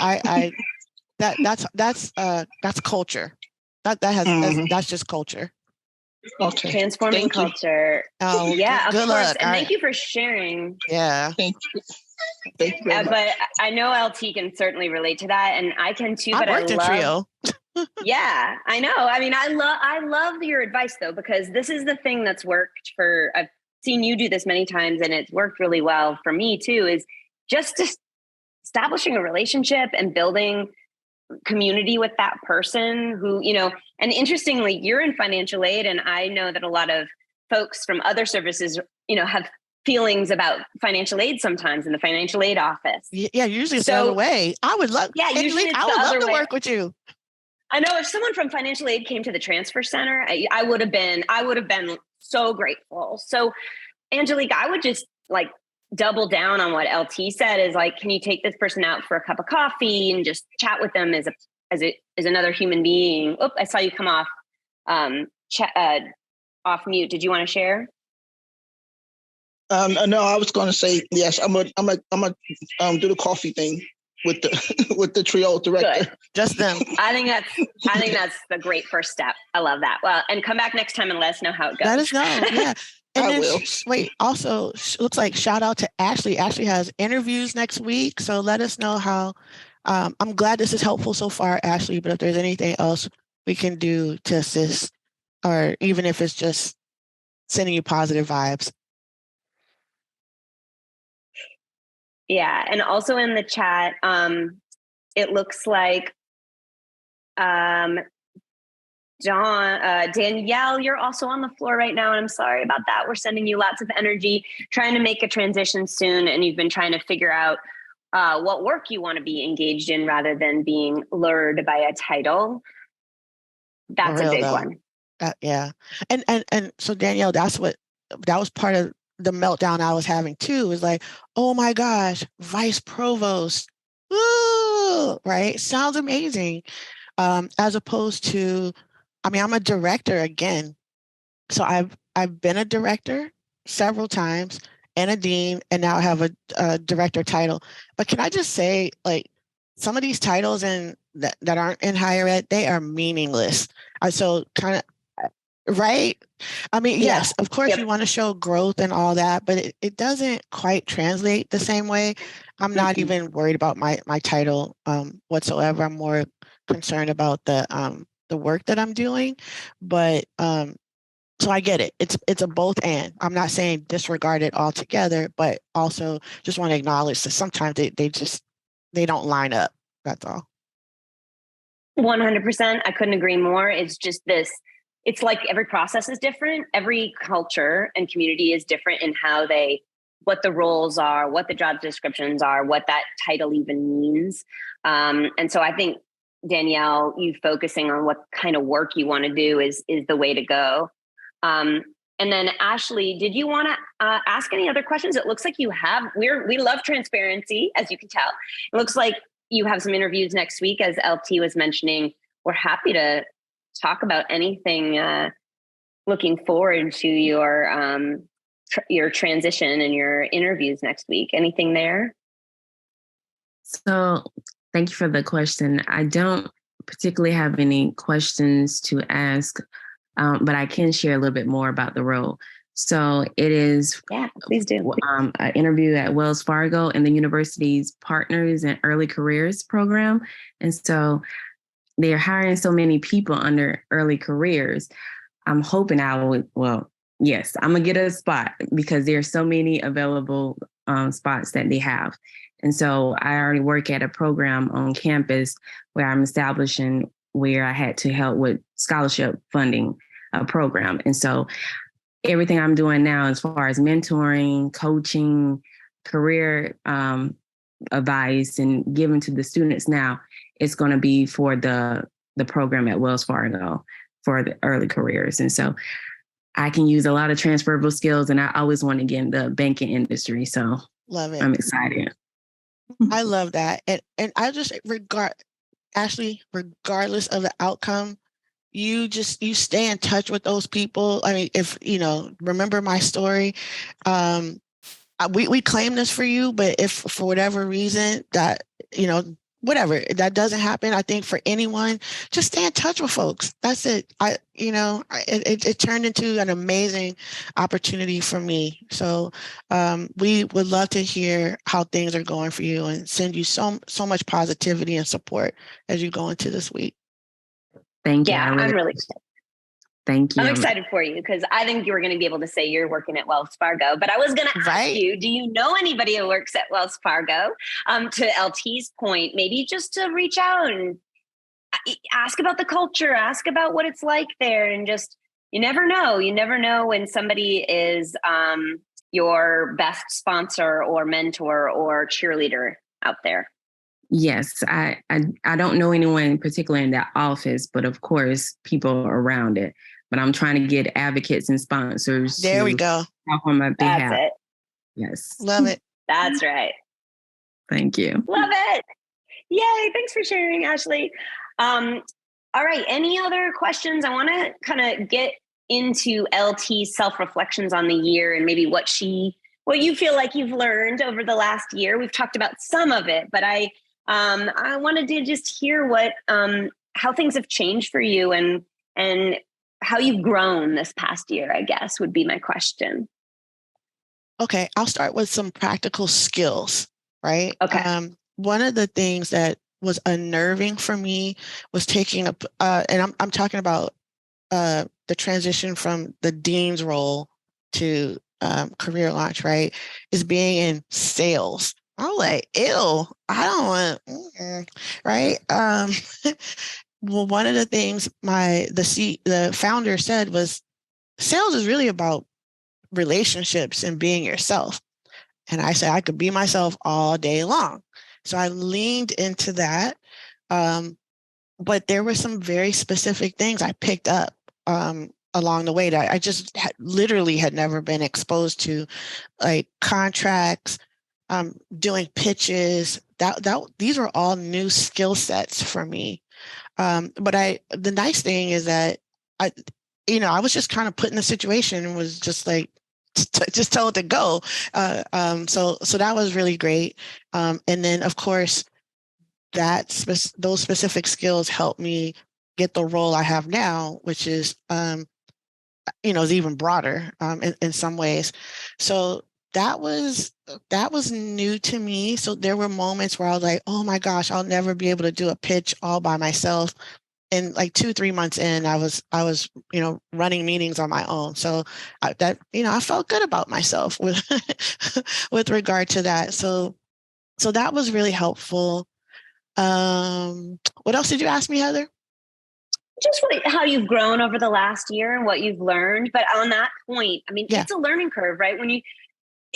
that's culture. That's just culture. Okay. Transforming Thank you. culture. Oh, Yeah, good of course. luck. And thank you for sharing. Yeah. Thank you. Thank you very much. But I know LT can certainly relate to that, and I can too. But I worked in Trio. Yeah, I know. I mean, I love your advice though, because this is the thing that's worked for. I've seen you do this many times, and it's worked really well for me too. Is just establishing a relationship and building community with that person who, and interestingly, you're in financial aid, and I know that a lot of folks from other services, have feelings about financial aid sometimes in the financial aid office. Yeah, usually it's the other way. I would love. Yeah, usually I would love to work with you. I know if someone from financial aid came to the transfer center, I would have been so grateful. So, Angelique, I would just double down on what LT said is can you take this person out for a cup of coffee and just chat with them as another human being? Oh, I saw you come off off mute. Did you want to share? No, I was going to say yes. I'm a do the coffee thing with the with the Trio director. Good. Just them. I think that's the great first step. I love that. Well, and come back next time and let us know how it goes. Let us know. Yeah. And I will. Wait, also looks like shout out to Ashley. Ashley has interviews next week. So let us know how. I'm glad this is helpful so far, Ashley, but if there's anything else we can do to assist, or even if it's just sending you positive vibes. Yeah. And also in the chat, it looks like Danielle, you're also on the floor right now. And I'm sorry about that. We're sending you lots of energy, trying to make a transition soon. And you've been trying to figure out what work you want to be engaged in rather than being lured by a title. That's a big one. Yeah. And so Danielle, that was part of the meltdown I was having too, is oh my gosh, vice provost. Ooh, right. Sounds amazing. As opposed to, I'm a director again. So I've been a director several times and a dean, and now I have a director title. But can I just say, some of these titles that aren't in higher ed, they are meaningless. So kind of, right? Yes, of course you want to show growth and all that, but it doesn't quite translate the same way. I'm not even worried about my title whatsoever. I'm more concerned about the work that I'm doing. But so I get it. It's a both and. I'm not saying disregard it altogether, but also just want to acknowledge that sometimes they don't line up. That's all. 100%. I couldn't agree more. It's just this. It's like every process is different. Every culture and community is different in what the roles are, what the job descriptions are, what that title even means. And so I think, Danielle, you focusing on what kind of work you want to do is the way to go. And then Ashley, did you want to ask any other questions? It looks like you have. We love transparency, as you can tell. It looks like you have some interviews next week, as LT was mentioning. We're happy to talk about anything. Looking forward to your transition and your interviews next week. Anything there? So thank you for the question. I don't particularly have any questions to ask, but I can share a little bit more about the role. So it is, yeah, please do. An interview at Wells Fargo and the university's Partners in Early Careers program. And so they're hiring so many people under early careers. I'm hoping yes, I'm going to get a spot because there are so many available spots that they have. And so I already work at a program on campus where I'm establishing where I had to help with scholarship funding program. And so everything I'm doing now as far as mentoring, coaching, career advice and giving to the students now, it's going to be for the program at Wells Fargo for the early careers. And so I can use a lot of transferable skills, and I always want to get in the banking industry. So love it. I'm excited. I love that. And I just Ashley, regardless of the outcome, you stay in touch with those people. If remember my story, we claim this for you, but if for whatever reason that, whatever that doesn't happen, I think for anyone, just stay in touch with folks. That's it. It turned into an amazing opportunity for me. So we would love to hear how things are going for you and send you so much positivity and support as you go into this week. Thank you. Yeah, I'm really excited. Thank you. I'm excited for you because I think you were going to be able to say you're working at Wells Fargo. But I was going to ask you, do you know anybody who works at Wells Fargo? To LT's point, maybe just to reach out and ask about the culture, ask about what it's like there. And just, you never know. You never know when somebody is your best sponsor or mentor or cheerleader out there. Yes, I don't know anyone in particular in that office, but of course, people around it. But I'm trying to get advocates and sponsors. There we go. Help on my behalf. That's it. Yes. Love it. That's right. Thank you. Love it. Yay. Thanks for sharing, Ashley. All right. Any other questions? I want to kind of get into LT's self-reflections on the year and maybe what you feel like you've learned over the last year. We've talked about some of it, but I wanted to just hear how things have changed for you and how you've grown this past year, I guess, would be my question. Okay, I'll start with some practical skills, right? Okay. One of the things that was unnerving for me was taking up, and I'm talking about the transition from the dean's role to career launch, right? Is being in sales. I'm like, ew, I don't want, right? Well, one of the things the founder said was, sales is really about relationships and being yourself. And I said I could be myself all day long. So I leaned into that. But there were some very specific things I picked up along the way that I just literally had never been exposed to, like contracts, doing pitches. These were all new skill sets for me. But the nice thing is that I was just kind of put in a situation and was just like, just tell it to go. So that was really great. And then of course, those specific skills helped me get the role I have now, which is, is even broader in some ways. So that was new to me. So there were moments where I was like, oh my gosh, I'll never be able to do a pitch all by myself. And like 2-3 months in, I was running meetings on my own. So I felt good about myself with with regard to that. So that was really helpful. What else did you ask me, Heather? Just how you've grown over the last year and what you've learned. But on that point, I mean, It's a learning curve, right?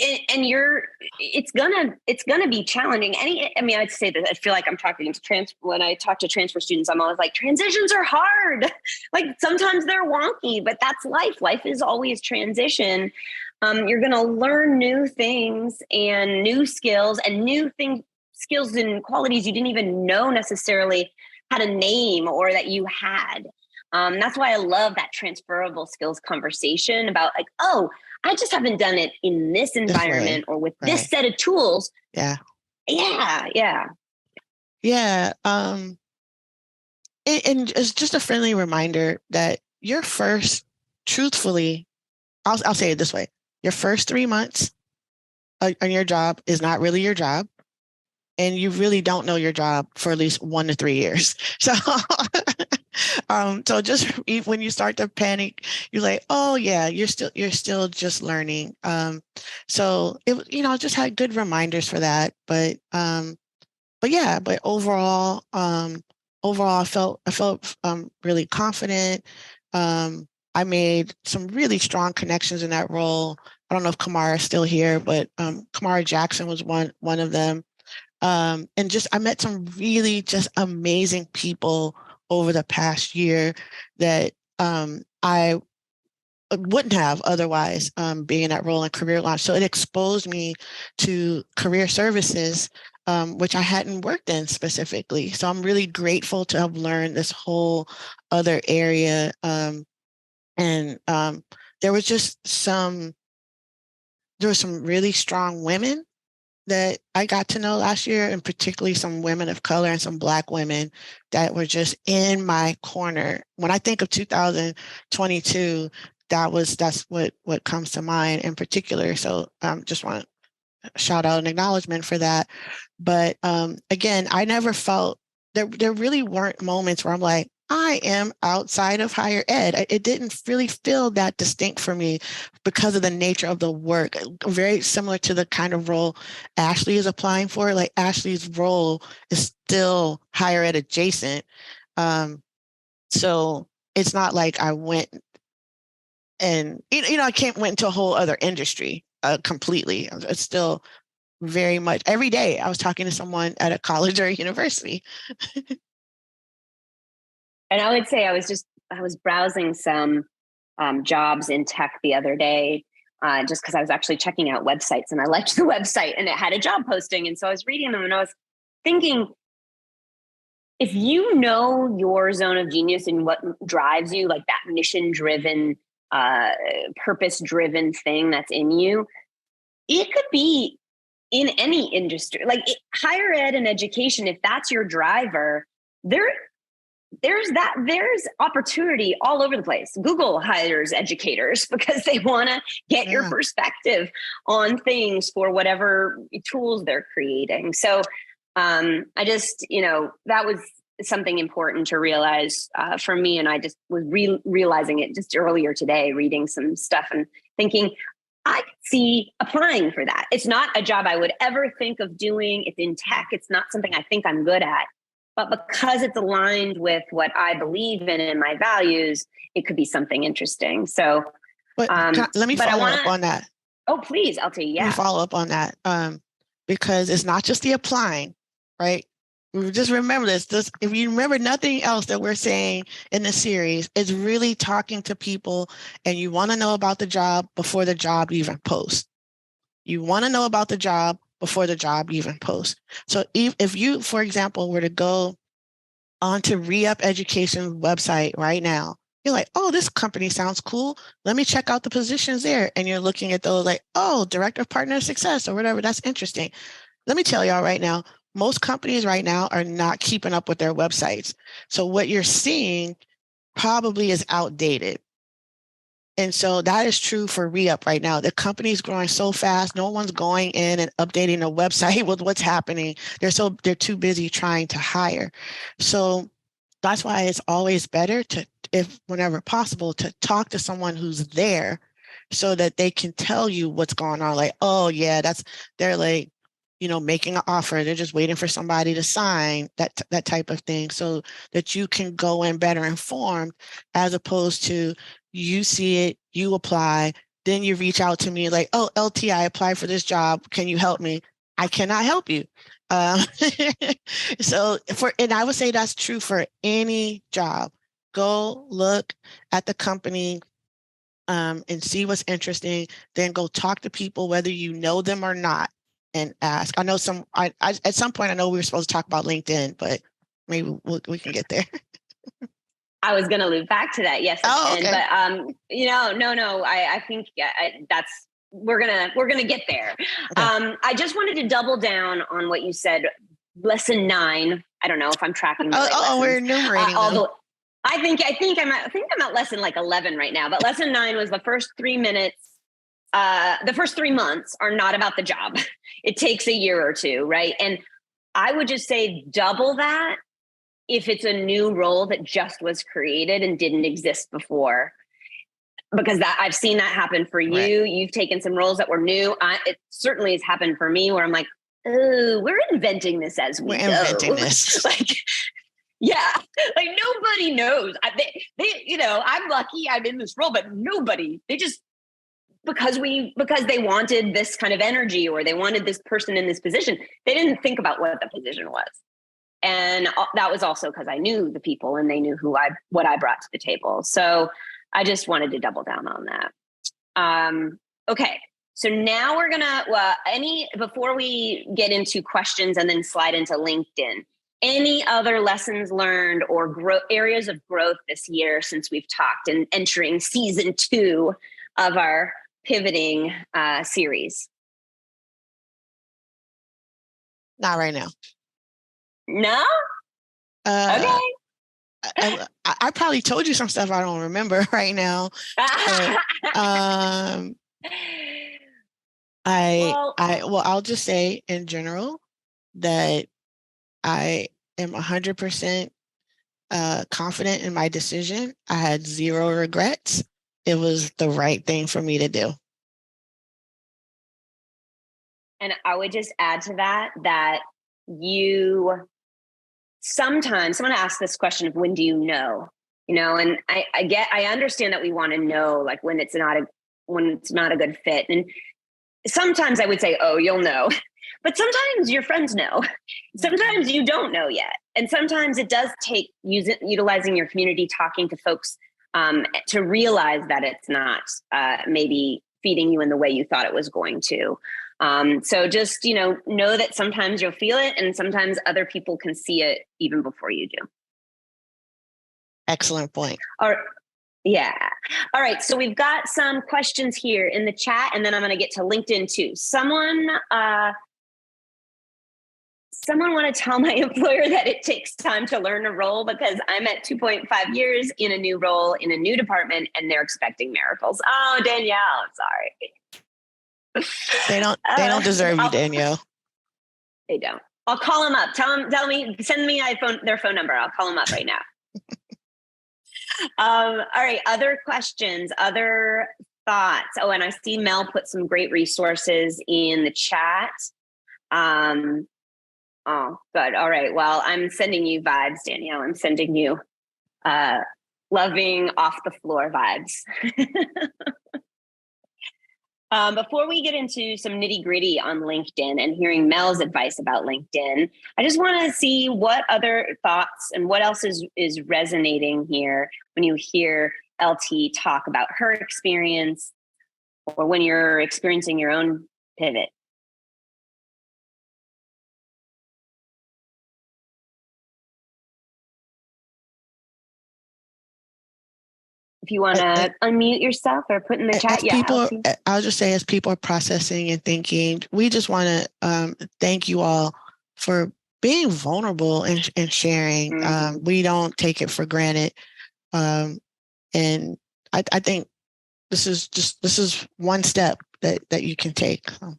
It's gonna be challenging. I'd say that I feel like I'm talking to when I talk to transfer students, I'm always like, transitions are hard. Like sometimes they're wonky, but that's life. Life is always transition. You're gonna learn new things and new skills and skills and qualities you didn't even know necessarily had a name or that you had. That's why I love that transferable skills conversation about like, oh, I just haven't done it in this environment or with this set of tools. Yeah. Yeah. And it's just a friendly reminder that your first, truthfully, I'll say it this way. Your first 3 months on your job is not really your job. And you really don't know your job for at least 1 to 3 years. So, so just when you start to panic, you're like, oh yeah, you're still just learning. So it, just had good reminders for that. But overall, I felt really confident. I made some really strong connections in that role. I don't know if Kamara is still here, but Kamara Jackson was one of them. And I met some really just amazing people over the past year that I wouldn't have otherwise being in that role in career launch. So it exposed me to career services, which I hadn't worked in specifically. So I'm really grateful to have learned this whole other area. And there were some really strong women that I got to know last year, and particularly some women of color and some Black women that were just in my corner. When I think of 2022, that's what comes to mind in particular. So just want to shout out and acknowledgement for that. But again, I never felt there really weren't moments where I'm like, I am outside of higher ed. It didn't really feel that distinct for me because of the nature of the work. Very similar to the kind of role Ashley is applying for. Like Ashley's role is still higher ed adjacent. So it's not like I went and, I went into a whole other industry completely. It's still very much every day I was talking to someone at a college or a university. And I would say I was browsing some jobs in tech the other day, just because I was actually checking out websites and I liked the website and it had a job posting. And so I was reading them and I was thinking, if you know your zone of genius and what drives you, like that mission driven, purpose driven thing that's in you, it could be in any industry, like higher ed and education. If that's your driver, there's opportunity all over the place. Google hires educators because they want to get your perspective on things for whatever tools they're creating. So I just, that was something important to realize for me. And I just was realizing it just earlier today, reading some stuff and thinking, I could see applying for that. It's not a job I would ever think of doing. It's in tech. It's not something I think I'm good at. But because it's aligned with what I believe in and my values, it could be something interesting. So, let me follow up on that. Oh, please. I'll tell you. Yeah. Let me follow up on that because it's not just the applying, right? Just remember this. If you remember nothing else that we're saying in the series, it's really talking to people and you want to know about the job before the job even posts. You want to know about the job before the job even posts. So if you, for example, were to go onto Re-Up Education's website right now, you're like, oh, this company sounds cool. Let me check out the positions there. And you're looking at those like, oh, Director of Partner Success or whatever. That's interesting. Let me tell y'all right now, most companies right now are not keeping up with their websites. So what you're seeing probably is outdated. And so that is true for Re-Up right now. The company's growing so fast. No one's going in and updating a website with what's happening. They're too busy trying to hire. So that's why it's always better to, if whenever possible, to talk to someone who's there so that they can tell you what's going on. Like, oh yeah, they're like, making an offer. They're just waiting for somebody to sign, that type of thing, so that you can go in better informed, as opposed to you see it, you apply, then you reach out to me like, oh, LT, I applied for this job. Can you help me? I cannot help you. And I would say that's true for any job. Go look at the company and see what's interesting. Then go talk to people, whether you know them or not, and ask. I know at some point, I know we were supposed to talk about LinkedIn, but maybe we can get there. I was going to loop back to that. Yes. Oh, okay. But no. I think we're gonna get there. Okay. I just wanted to double down on what you said. Lesson 9. I don't know if I'm tracking. We're enumerating. I think I'm at lesson like 11 right now. But lesson 9 was the first 3 minutes. The first 3 months are not about the job. It takes a year or two, right? And I would just say double that if it's a new role that just was created and didn't exist before. Because I've seen that happen for you. Right. You've taken some roles that were new. It certainly has happened for me where I'm like, oh, we're inventing this as we go. Inventing this. Yeah, like nobody knows. I'm lucky I'm in this role, but nobody, because they wanted this kind of energy or they wanted this person in this position, they didn't think about what the position was. And that was also because I knew the people and they knew what I brought to the table. So I just wanted to double down on that. Okay. So now we're before we get into questions and then slide into LinkedIn, any other lessons learned or areas of growth this year since we've talked and entering season 2 of our pivoting series? Not right now. No? Uh, Okay. I probably told you some stuff I don't remember right now. Um, I'll just say in general that I am 100% confident in my decision. I had zero regrets. It was the right thing for me to do. And I would just add to that you sometimes someone asks this question of when do you know? And I understand that we want to know like when it's not a good fit. And sometimes I would say, oh, you'll know. But sometimes your friends know. Sometimes you don't know yet. And sometimes it does take utilizing your community, talking to folks to realize that it's not maybe feeding you in the way you thought it was going to. So just, know that sometimes you'll feel it and sometimes other people can see it even before you do. Excellent point. All right. Yeah. All right. So we've got some questions here in the chat, and then I'm going to get to LinkedIn too. Someone want to tell my employer that it takes time to learn a role because I'm at 2.5 years in a new role in a new department and they're expecting miracles. Oh, Danielle, I'm sorry. They don't deserve you, Danielle. They don't. I'll call them up. Tell me, send me their phone number. I'll call them up right now. All right. Other questions, other thoughts. Oh, and I see Mel put some great resources in the chat. Oh, good. All right. Well, I'm sending you vibes, Danielle. I'm sending you loving off the floor vibes. Before we get into some nitty gritty on LinkedIn and hearing Mel's advice about LinkedIn, I just want to see what other thoughts and what else is resonating here when you hear LT talk about her experience or when you're experiencing your own pivot. If you want to unmute yourself or put in the chat. I'll just say as people are processing and thinking, we just want to thank you all for being vulnerable and sharing. Mm-hmm. We don't take it for granted. And I think this is one step that you can take. So.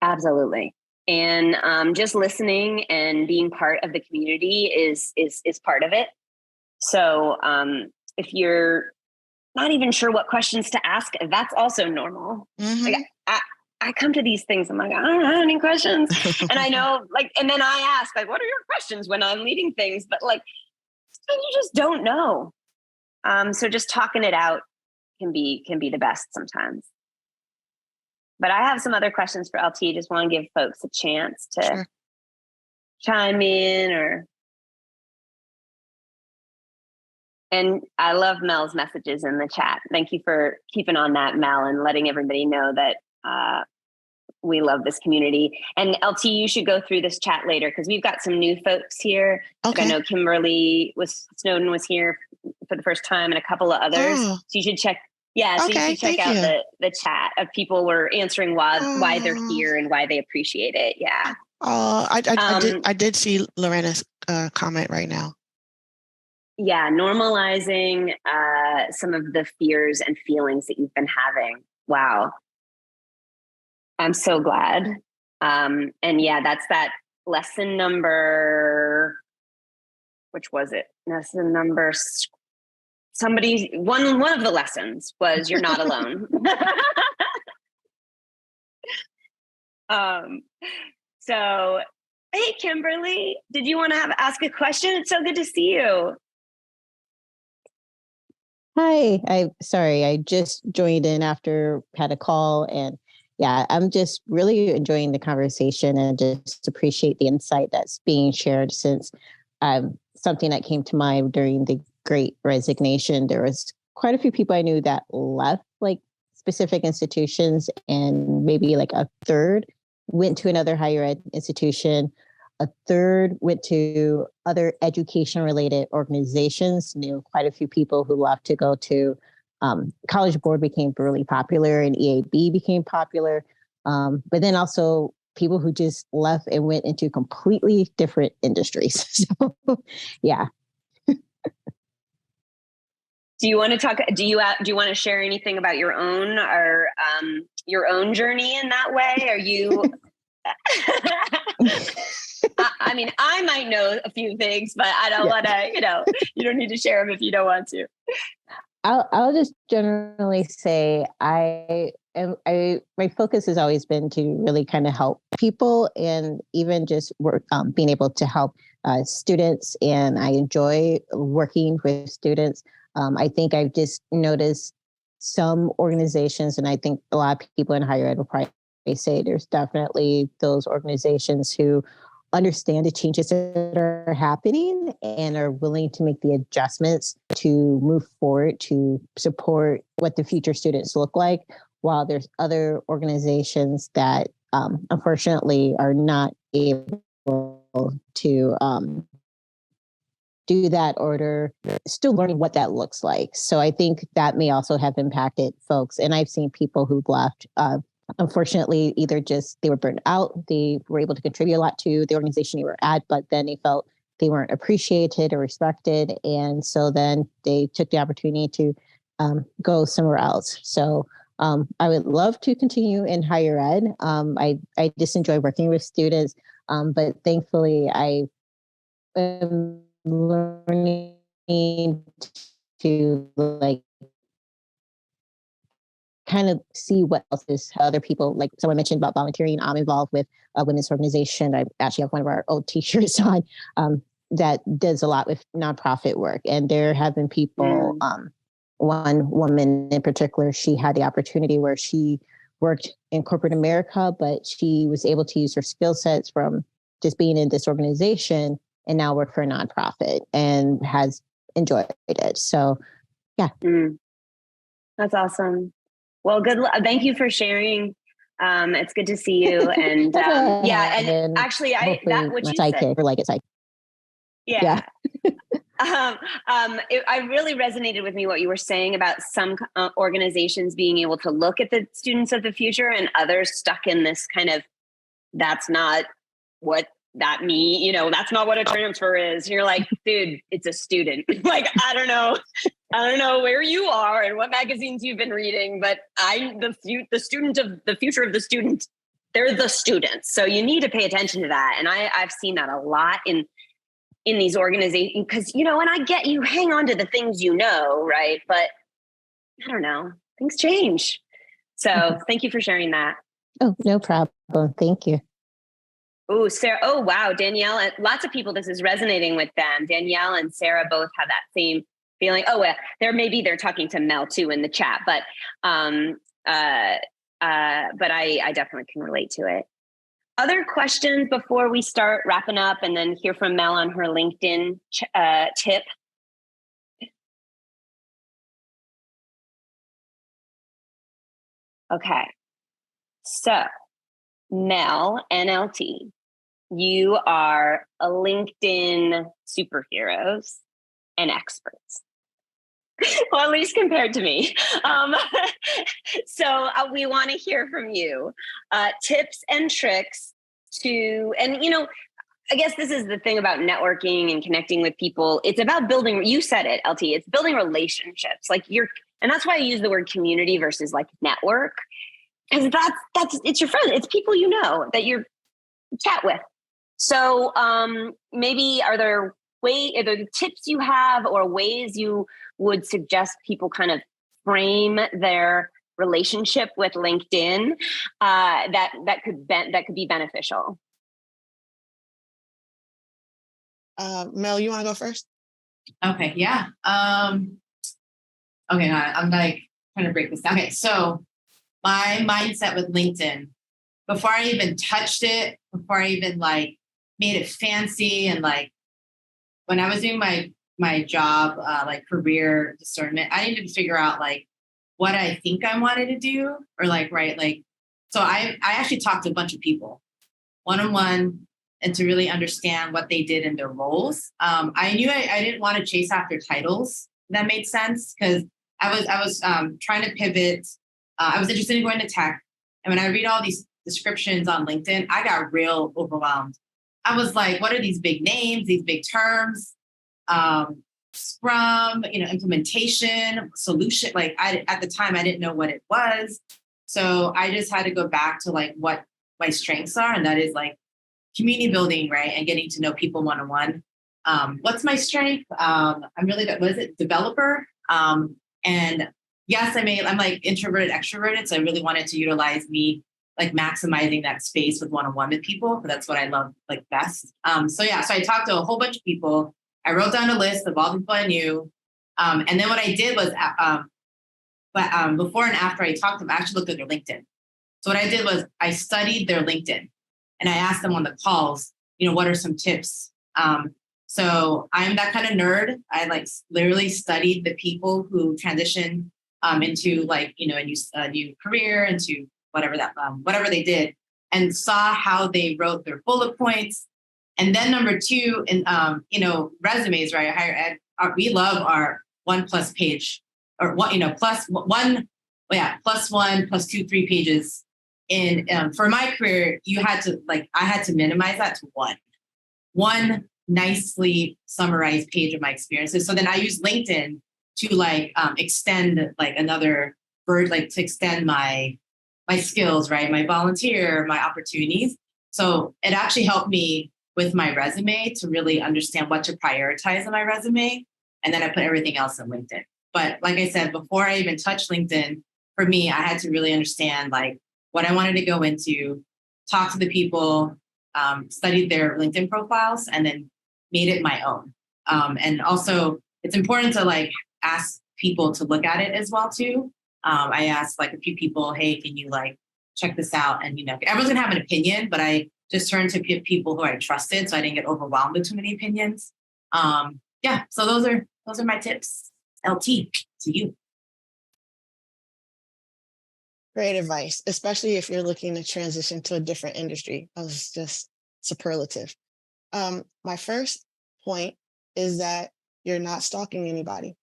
Absolutely. And just listening and being part of the community is part of it. So if you're not even sure what questions to ask, that's also normal. Mm-hmm. Like I come to these things, I'm like, I don't have any questions. And I know, and then I ask, what are your questions when I'm leading things? But you just don't know. So just talking it out can be the best sometimes. But I have some other questions for LT. Just want to give folks a chance to chime in And I love Mel's messages in the chat. Thank you for keeping on that, Mel, and letting everybody know that we love this community. And LT, you should go through this chat later because we've got some new folks here. Okay. Like I know Kimberly Snowden was here for the first time and a couple of others. So you should check. Yeah, so you should check out the chat of people were answering why they're here and why they appreciate it. Yeah. I did see Lorena's comment right now. Yeah, normalizing some of the fears and feelings that you've been having. Wow. I'm so glad. And yeah, that's that lesson number, which was it? Lesson number, one of the lessons was you're not alone. So, hey, Kimberly, did you want to ask a question? It's so good to see you. Hi, I just joined in after had a call, and yeah, I'm just really enjoying the conversation and just appreciate the insight that's being shared since something that came to mind during the Great Resignation. There was quite a few people I knew that left like specific institutions, and maybe like a third went to another higher ed institution. A third went to other education-related organizations. Knew quite a few people who left to go to College Board became really popular and EAB became popular. But then also people who just left and went into completely different industries. So, yeah. Do you want to talk? Do you want to share anything about your own journey in that way? Are you? I mean, I might know a few things, but I don't want to. You don't need to share them if you don't want to. I'll just generally say my focus has always been to really kind of help people, and even just work, being able to help students. And I enjoy working with students. I think I've just noticed some organizations, and I think a lot of people in higher ed will probably say there's definitely those organizations who understand the changes that are happening and are willing to make the adjustments to move forward to support what the future students look like, while there's other organizations that unfortunately are not able to do that, or they're still learning what that looks like. So I think that may also have impacted folks. And I've seen people who've left, unfortunately, either just they were burned out, they were able to contribute a lot to the organization they were at, but then they felt they weren't appreciated or respected. And so then they took the opportunity to go somewhere else. So I would love to continue in higher ed. I just enjoy working with students, but thankfully I am learning to kind of see what else is other people, like someone mentioned about volunteering. I'm involved with a women's organization. I actually have one of our old t-shirts on that does a lot with nonprofit work. And there have been people, one woman in particular, she had the opportunity where she worked in corporate America, but she was able to use her skill sets from just being in this organization and now work for a nonprofit and has enjoyed it. So, yeah. That's awesome. Well, thank you for sharing. It's good to see you. And and actually, what you said. Yeah. It really resonated with me what you were saying about some organizations being able to look at the students of the future, and others stuck in this kind of, that's not what that means, that's not what a transfer is. And you're like, dude, it's a student. Like, I don't know where you are and what magazines you've been reading, but the student of the future of the student, they're the students. So you need to pay attention to that. And I've seen that a lot in these organizations, because, and I get you hang on to the things, right? But I don't know, things change. So thank you for sharing that. Oh, no problem. Thank you. Oh, Sarah. Oh, wow. Danielle, lots of people, this is resonating with them. Danielle and Sarah both have that same feeling. Oh, well, they're talking to Mel too in the chat, but I definitely can relate to it. Other questions before we start wrapping up and then hear from Mel on her LinkedIn tip? Okay. So, Mel, NLT, you are a LinkedIn superheroes and experts. Well, at least compared to me. So we want to hear from you. Tips and tricks I guess this is the thing about networking and connecting with people. It's about building, you said it, LT, it's building relationships. And that's why I use the word community versus network. Because it's your friend, it's people that you're chat with. So maybe are there tips you have or ways you would suggest people kind of frame their relationship with LinkedIn that could be beneficial? Mel, you want to go first? Okay, yeah. Okay, I'm trying to break this down. Okay, so my mindset with LinkedIn, before I even touched it, before I even made it fancy, and when I was doing my job, career discernment, I needed to figure out what I think I wanted to do, or so I actually talked to a bunch of people one-on-one, and to really understand what they did in their roles. I knew I didn't want to chase after titles. If that made sense, because I was trying to pivot. I was interested in going to tech, and when I read all these descriptions on LinkedIn, I got real overwhelmed. I was like, what are these big names, these big terms? Scrum, implementation, solution. Like at the time, I didn't know what it was. So I just had to go back to like what my strengths are. And that is like community building, right? And getting to know people one-on-one. What's my strength? I'm really good. What is it? Developer. And yes, I'm like introverted, extroverted. So I really wanted to utilize me like maximizing that space with one-on-one with people. That's what I love like best. So I talked to a whole bunch of people. I wrote down a list of all the people I knew. And then what I did was, before and after I talked to them, I actually looked at their LinkedIn. So what I did was I studied their LinkedIn and I asked them on the calls, what are some tips? So I'm that kind of nerd. I like literally studied the people who transitioned into like, a new career, into whatever they did, and saw how they wrote their bullet points. And then number two, in resumes, right? Higher ed, we love our 1+ page or one, plus one, plus 1, plus 2, 3 pages. In for my career, I had to minimize that to one nicely summarized page of my experiences. So then I use LinkedIn to like extend like another bird, like to extend my skills, right? My volunteer, my opportunities. So it actually helped me with my resume to really understand what to prioritize on my resume. And then I put everything else in LinkedIn. But like I said, before I even touched LinkedIn, for me, I had to really understand like what I wanted to go into, talk to the people, studied their LinkedIn profiles, and then made it my own. And also it's important to like ask people to look at it as well too. I asked like a few people, hey, can you like check this out? And everyone's gonna have an opinion, but I just turned to people who I trusted, so I didn't get overwhelmed with too many opinions. So those are my tips. LT, to you. Great advice, especially if you're looking to transition to a different industry. I was just superlative. My first point is that you're not stalking anybody.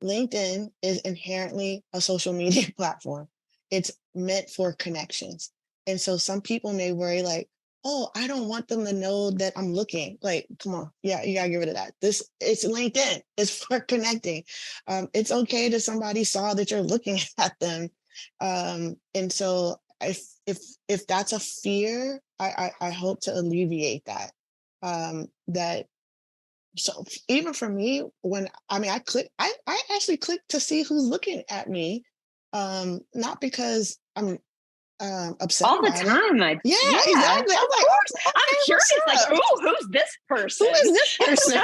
LinkedIn is inherently a social media platform. It's meant for connections. And so some people may worry like, oh, I don't want them to know that I'm looking. Like, come on. Yeah, you gotta get rid of that. It's LinkedIn. It's for connecting. It's okay that somebody saw that you're looking at them. And so if that's a fear, I hope to alleviate that. So even for me, I actually click to see who's looking at me, not because I'm upset all the about it. time. Yeah, exactly. I'm Of like, course. okay, I'm curious, what's like, up? ooh, who's this person? Who is this person?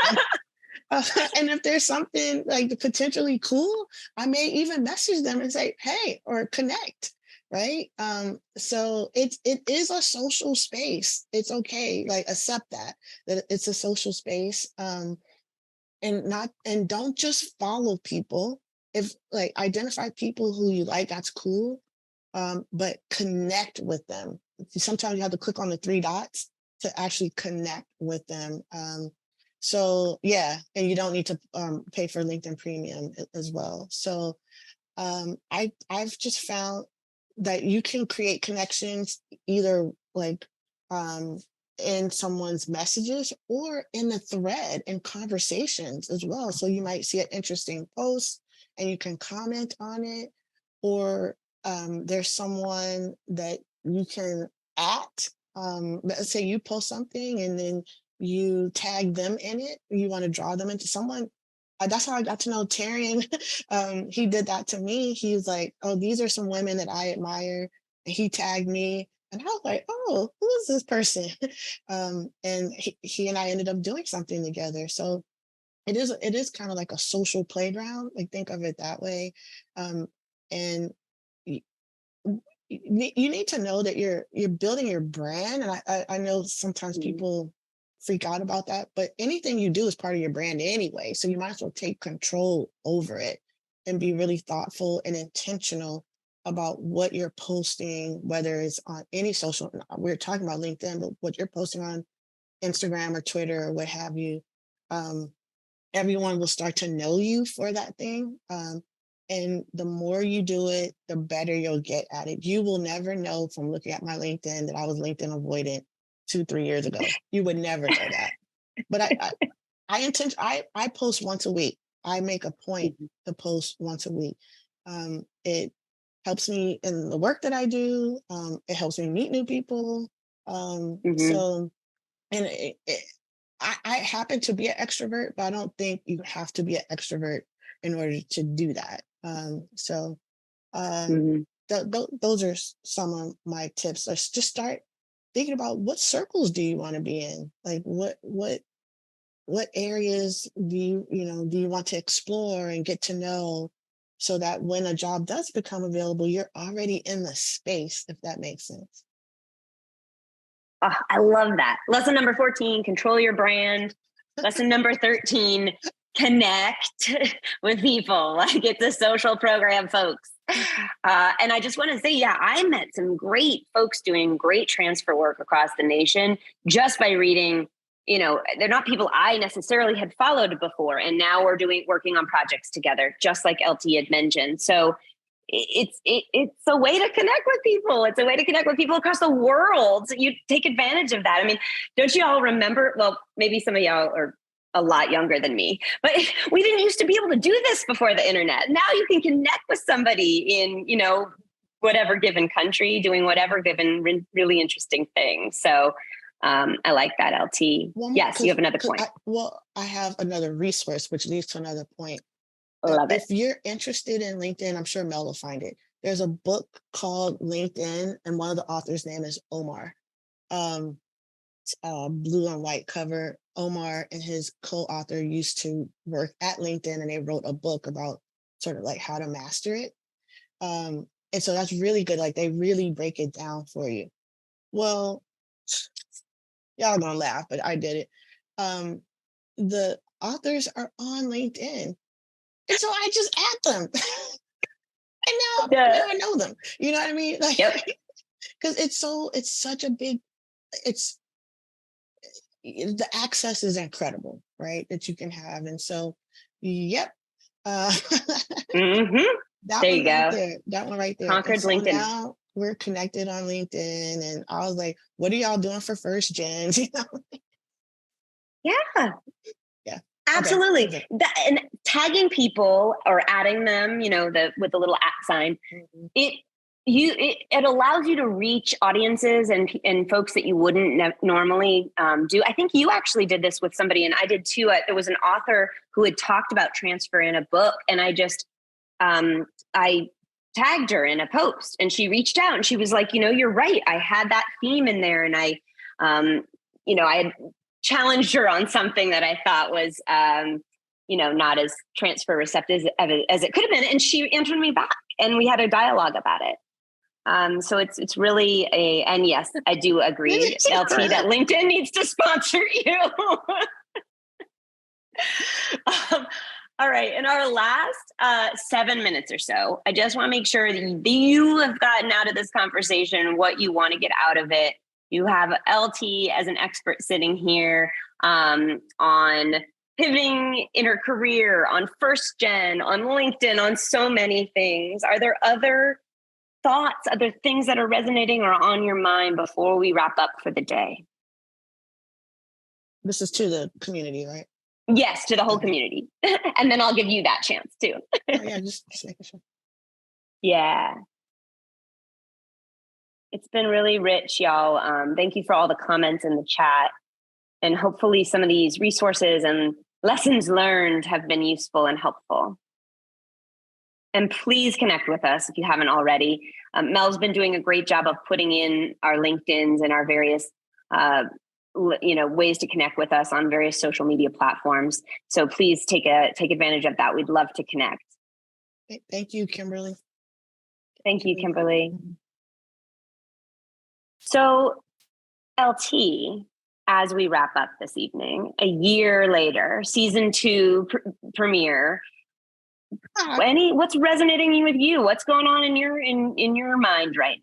And if there's something like potentially cool, I may even message them and say, hey, or connect. Right. So it is a social space. It's okay. Like accept that it's a social space. And don't just follow people. If like identify people who you like, that's cool. But connect with them. Sometimes you have to click on the 3 dots to actually connect with them. So yeah, and you don't need to pay for LinkedIn Premium as well. So I've just found that you can create connections either like in someone's messages or in the thread and conversations as well. So you might see an interesting post and you can comment on it, or there's someone that you can at. Let's say you post something and then you tag them in it. You want to draw them into someone. That's how I got to know Tarian. He did that to me. He was like, oh, these are some women that I admire. And he tagged me. And I was like, oh, who is this person? And he and I ended up doing something together. So it is kind of like a social playground. Like think of it that way. And you need to know that you're building your brand. And I know sometimes people freak out about that, but anything you do is part of your brand anyway. So you might as well take control over it and be really thoughtful and intentional about what you're posting, whether it's on any social, we're talking about LinkedIn, but what you're posting on Instagram or Twitter or what have you. Everyone will start to know you for that thing. And the more you do it, the better you'll get at it. You will never know from looking at my LinkedIn that I was LinkedIn avoidant 2-3 years ago. You would never know that. But I post once a week. I make a point to post once a week. It helps me in the work that I do. It helps me meet new people. So, and I happen to be an extrovert, but I don't think you have to be an extrovert in order to do that. Those are some of my tips. Let's just start thinking about what circles do you want to be in? Like what areas do you want to explore and get to know, so that when a job does become available, you're already in the space, if that makes sense. Oh, I love that. Lesson number 14, control your brand. Lesson number 13, connect with people. Like, it's a social program, folks. And I just want to say, yeah, I met some great folks doing great transfer work across the nation just by reading. They're not people I necessarily had followed before. And now we're working on projects together, just like LT had mentioned. So it's a way to connect with people. It's a way to connect with people across the world. So you take advantage of that. I mean, don't you all remember? Well, maybe some of y'all are a lot younger than me, but we didn't used to be able to do this before the internet. Now you can connect with somebody in, whatever given country, doing whatever given really interesting thing. So I like that, LT. Yes, you have another point. I have another resource, which leads to another point. Love it. If you're interested in LinkedIn, I'm sure Mel will find it. There's a book called LinkedIn, and one of the authors' name is Omar. Blue and white cover. Omar and his co-author used to work at LinkedIn, and they wrote a book about sort of like how to master it. And so that's really good. Like, they really break it down for you. Well, y'all gonna laugh, but I did it. The authors are on LinkedIn. And so I just add them. And now I know them. You know what I mean? Like, because it's such a big, the access is incredible, right? That you can have. And so, yep. That there one you go. there. That one right there. Conquered so LinkedIn. Now we're connected on LinkedIn, and I was like, what are y'all doing for first gens? Yeah. Yeah. Absolutely. Okay. And tagging people or adding them, with the little @ sign, it allows you to reach audiences and folks that you wouldn't normally do. I think you actually did this with somebody, and I did too. There was an author who had talked about transfer in a book, and I just I tagged her in a post, and she reached out, and she was like, you're right. I had that theme in there, and I had challenged her on something that I thought was, not as transfer receptive as it could have been. And she answered me back, and we had a dialogue about it. So it's really and yes, I do agree, LT, that LinkedIn needs to sponsor you. All right. In our last 7 minutes or so, I just want to make sure that you have gotten out of this conversation what you want to get out of it. You have LT as an expert sitting here on pivoting in her career, on first gen, on LinkedIn, on so many things. Are there other thoughts, other things that are resonating or on your mind before we wrap up for the day? This is to the community, right? Yes, to the whole community. And then I'll give you that chance too. Yeah, just making sure. Yeah. It's been really rich, y'all. Thank you for all the comments in the chat. And hopefully some of these resources and lessons learned have been useful and helpful. And please connect with us if you haven't already. Mel's been doing a great job of putting in our LinkedIns and our various ways to connect with us on various social media platforms. So please take advantage of that. We'd love to connect. Thank you, Kimberly. Thank you, Kimberly. So LT, as we wrap up this evening, a year later, season 2 premiere, what's resonating with you? What's going on in your mind right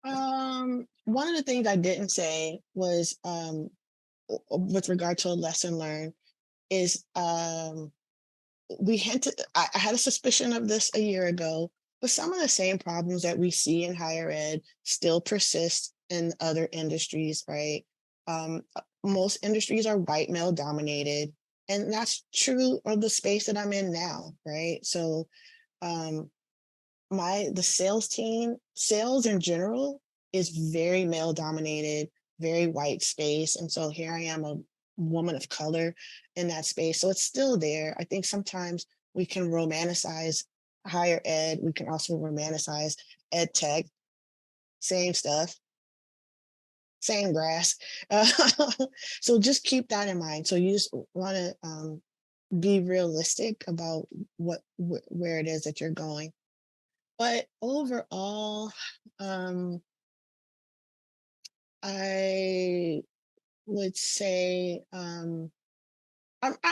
now? One of the things I didn't say was, with regard to a lesson learned, is we hinted, I had a suspicion of this a year ago, but some of the same problems that we see in higher ed still persist in other industries, right? Most industries are white male dominated, and that's true of the space that I'm in now, right? So um, the sales team, sales in general is very male dominated, very white space. And so here I am, a woman of color in that space. So it's still there. I think sometimes we can romanticize higher ed. We can also romanticize ed tech, same stuff, same grass. Uh, so just keep that in mind. So you just want to be realistic about where it is that you're going. But overall, I would say I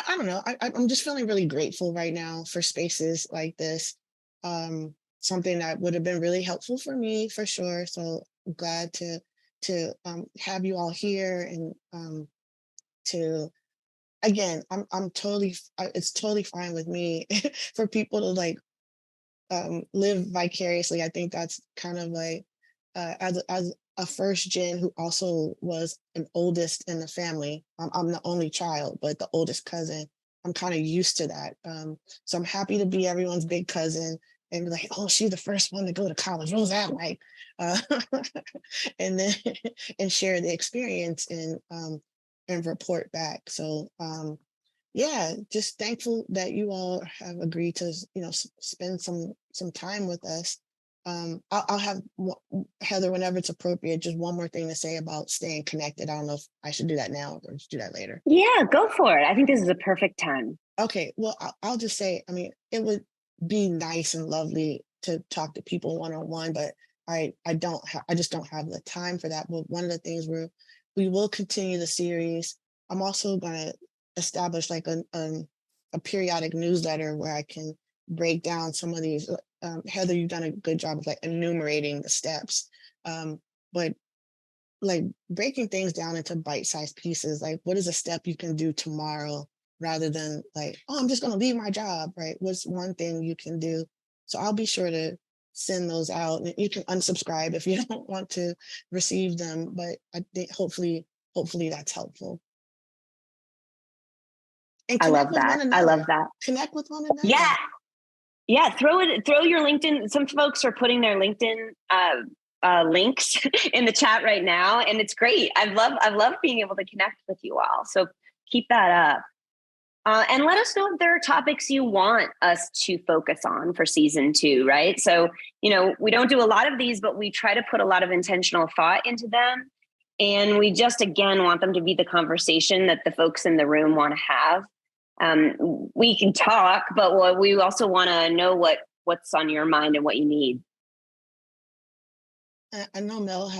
don't know. I'm just feeling really grateful right now for spaces like this. Something that would have been really helpful for me for sure. So I'm glad to have you all here and to again. I'm totally. It's totally fine with me for people to like live vicariously. I think that's kind of like as a first gen who also was an oldest in the family. I'm the only child, but the oldest cousin. I'm kind of used to that. So I'm happy to be everyone's big cousin and be like, oh, she's the first one to go to college. What was that like? Uh, and then and share the experience and report back. So yeah, just thankful that you all have agreed to, spend some time with us. I'll have Heather, whenever it's appropriate, just one more thing to say about staying connected. I don't know if I should do that now or just do that later. Yeah, go for it. I think this is a perfect time. Okay, well, I'll just say, I mean, it would be nice and lovely to talk to people one-on-one, but I just don't have the time for that. But one of the things we will continue the series. I'm also gonna establish like a periodic newsletter where I can break down some of these. Heather, you've done a good job of like enumerating the steps, but like breaking things down into bite-sized pieces. Like, what is a step you can do tomorrow rather than like, oh, I'm just going to leave my job, right? What's one thing you can do? So I'll be sure to send those out. And you can unsubscribe if you don't want to receive them, but I think hopefully that's helpful. And I love that. I love that. Connect with one another. Yeah. Yeah. Throw your LinkedIn. Some folks are putting their LinkedIn links in the chat right now. And it's great. I love being able to connect with you all. So keep that up. And let us know if there are topics you want us to focus on for season 2, right? So, we don't do a lot of these, but we try to put a lot of intentional thought into them. And we just, again, want them to be the conversation that the folks in the room want to have. We can talk, but we also want to know what's on your mind and what you need. I know Mel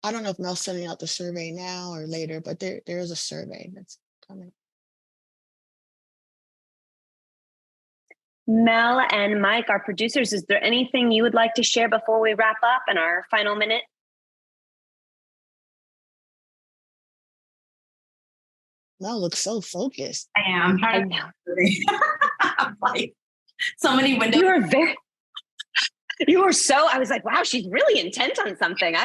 I don't know if Mel's sending out the survey now or later, but there is a survey that's coming. Mel and Mike, our producers, is there anything you would like to share before we wrap up in our final minute? Mel looks so focused. I am. I'm trying to. I'm like, so many windows. You were so, I was like, wow, she's really intent on something.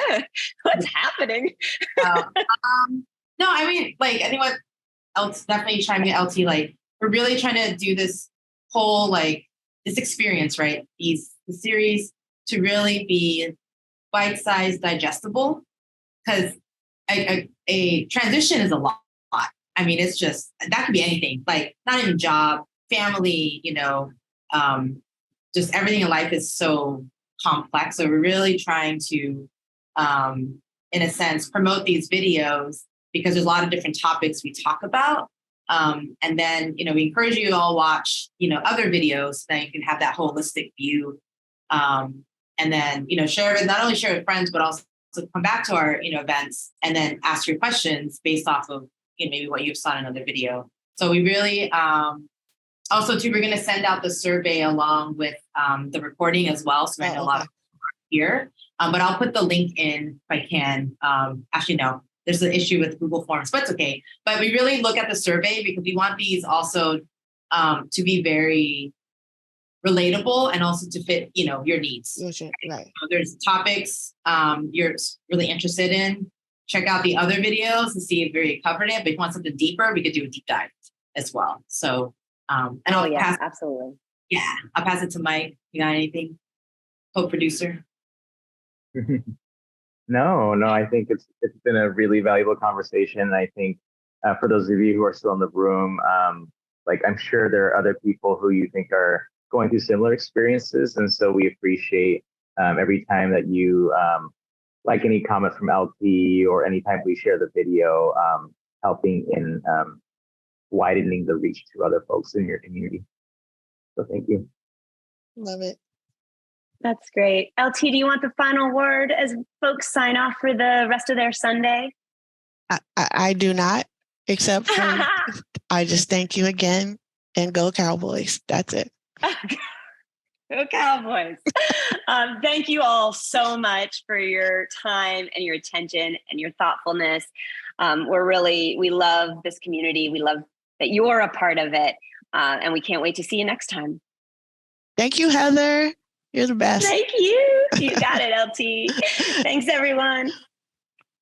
What's happening? No, I mean, like, I think what else definitely chiming in, LT, like, we're really trying to do this whole, like, this experience, right? The series to really be bite-sized, digestible, because a transition is a lot. I mean, it's just, that could be anything, like, not even job, family, just everything in life is so complex. So we're really trying to, in a sense, promote these videos because there's a lot of different topics we talk about. And then, we encourage you to all watch, other videos so that you can have that holistic view. And then, not only share with friends, but also come back to our, events and then ask your questions based off of, maybe what you saw in another video. So we really, also, too, we're going to send out the survey along with the recording as well. So I know a lot of people are here, but I'll put the link in if I can. Actually, no, there's an issue with Google Forms, but it's okay. But we really look at the survey because we want these also to be very relatable and also to fit, your needs. Right. So there's topics you're really interested in. Check out the other videos and see if we covered it. But if you want something deeper, we could do a deep dive as well. So, and I'll pass. Absolutely. Yeah, I'll pass it to Mike. You got anything? Co-producer. No, I think it's been a really valuable conversation. I think for those of you who are still in the room, like I'm sure there are other people who you think are going through similar experiences, and so we appreciate every time that you like any comment from LT or anytime we share the video, helping in widening the reach to other folks in your community. So thank you. Love it. That's great. LT, do you want the final word as folks sign off for the rest of their Sunday? I do not, except for I just thank you again and go Cowboys. That's it. Go Cowboys. Thank you all so much for your time and your attention and your thoughtfulness. We love this community. We love that you're a part of it. And we can't wait to see you next time. Thank you, Heather. You're the best. Thank you. You got it, LT. Thanks, everyone.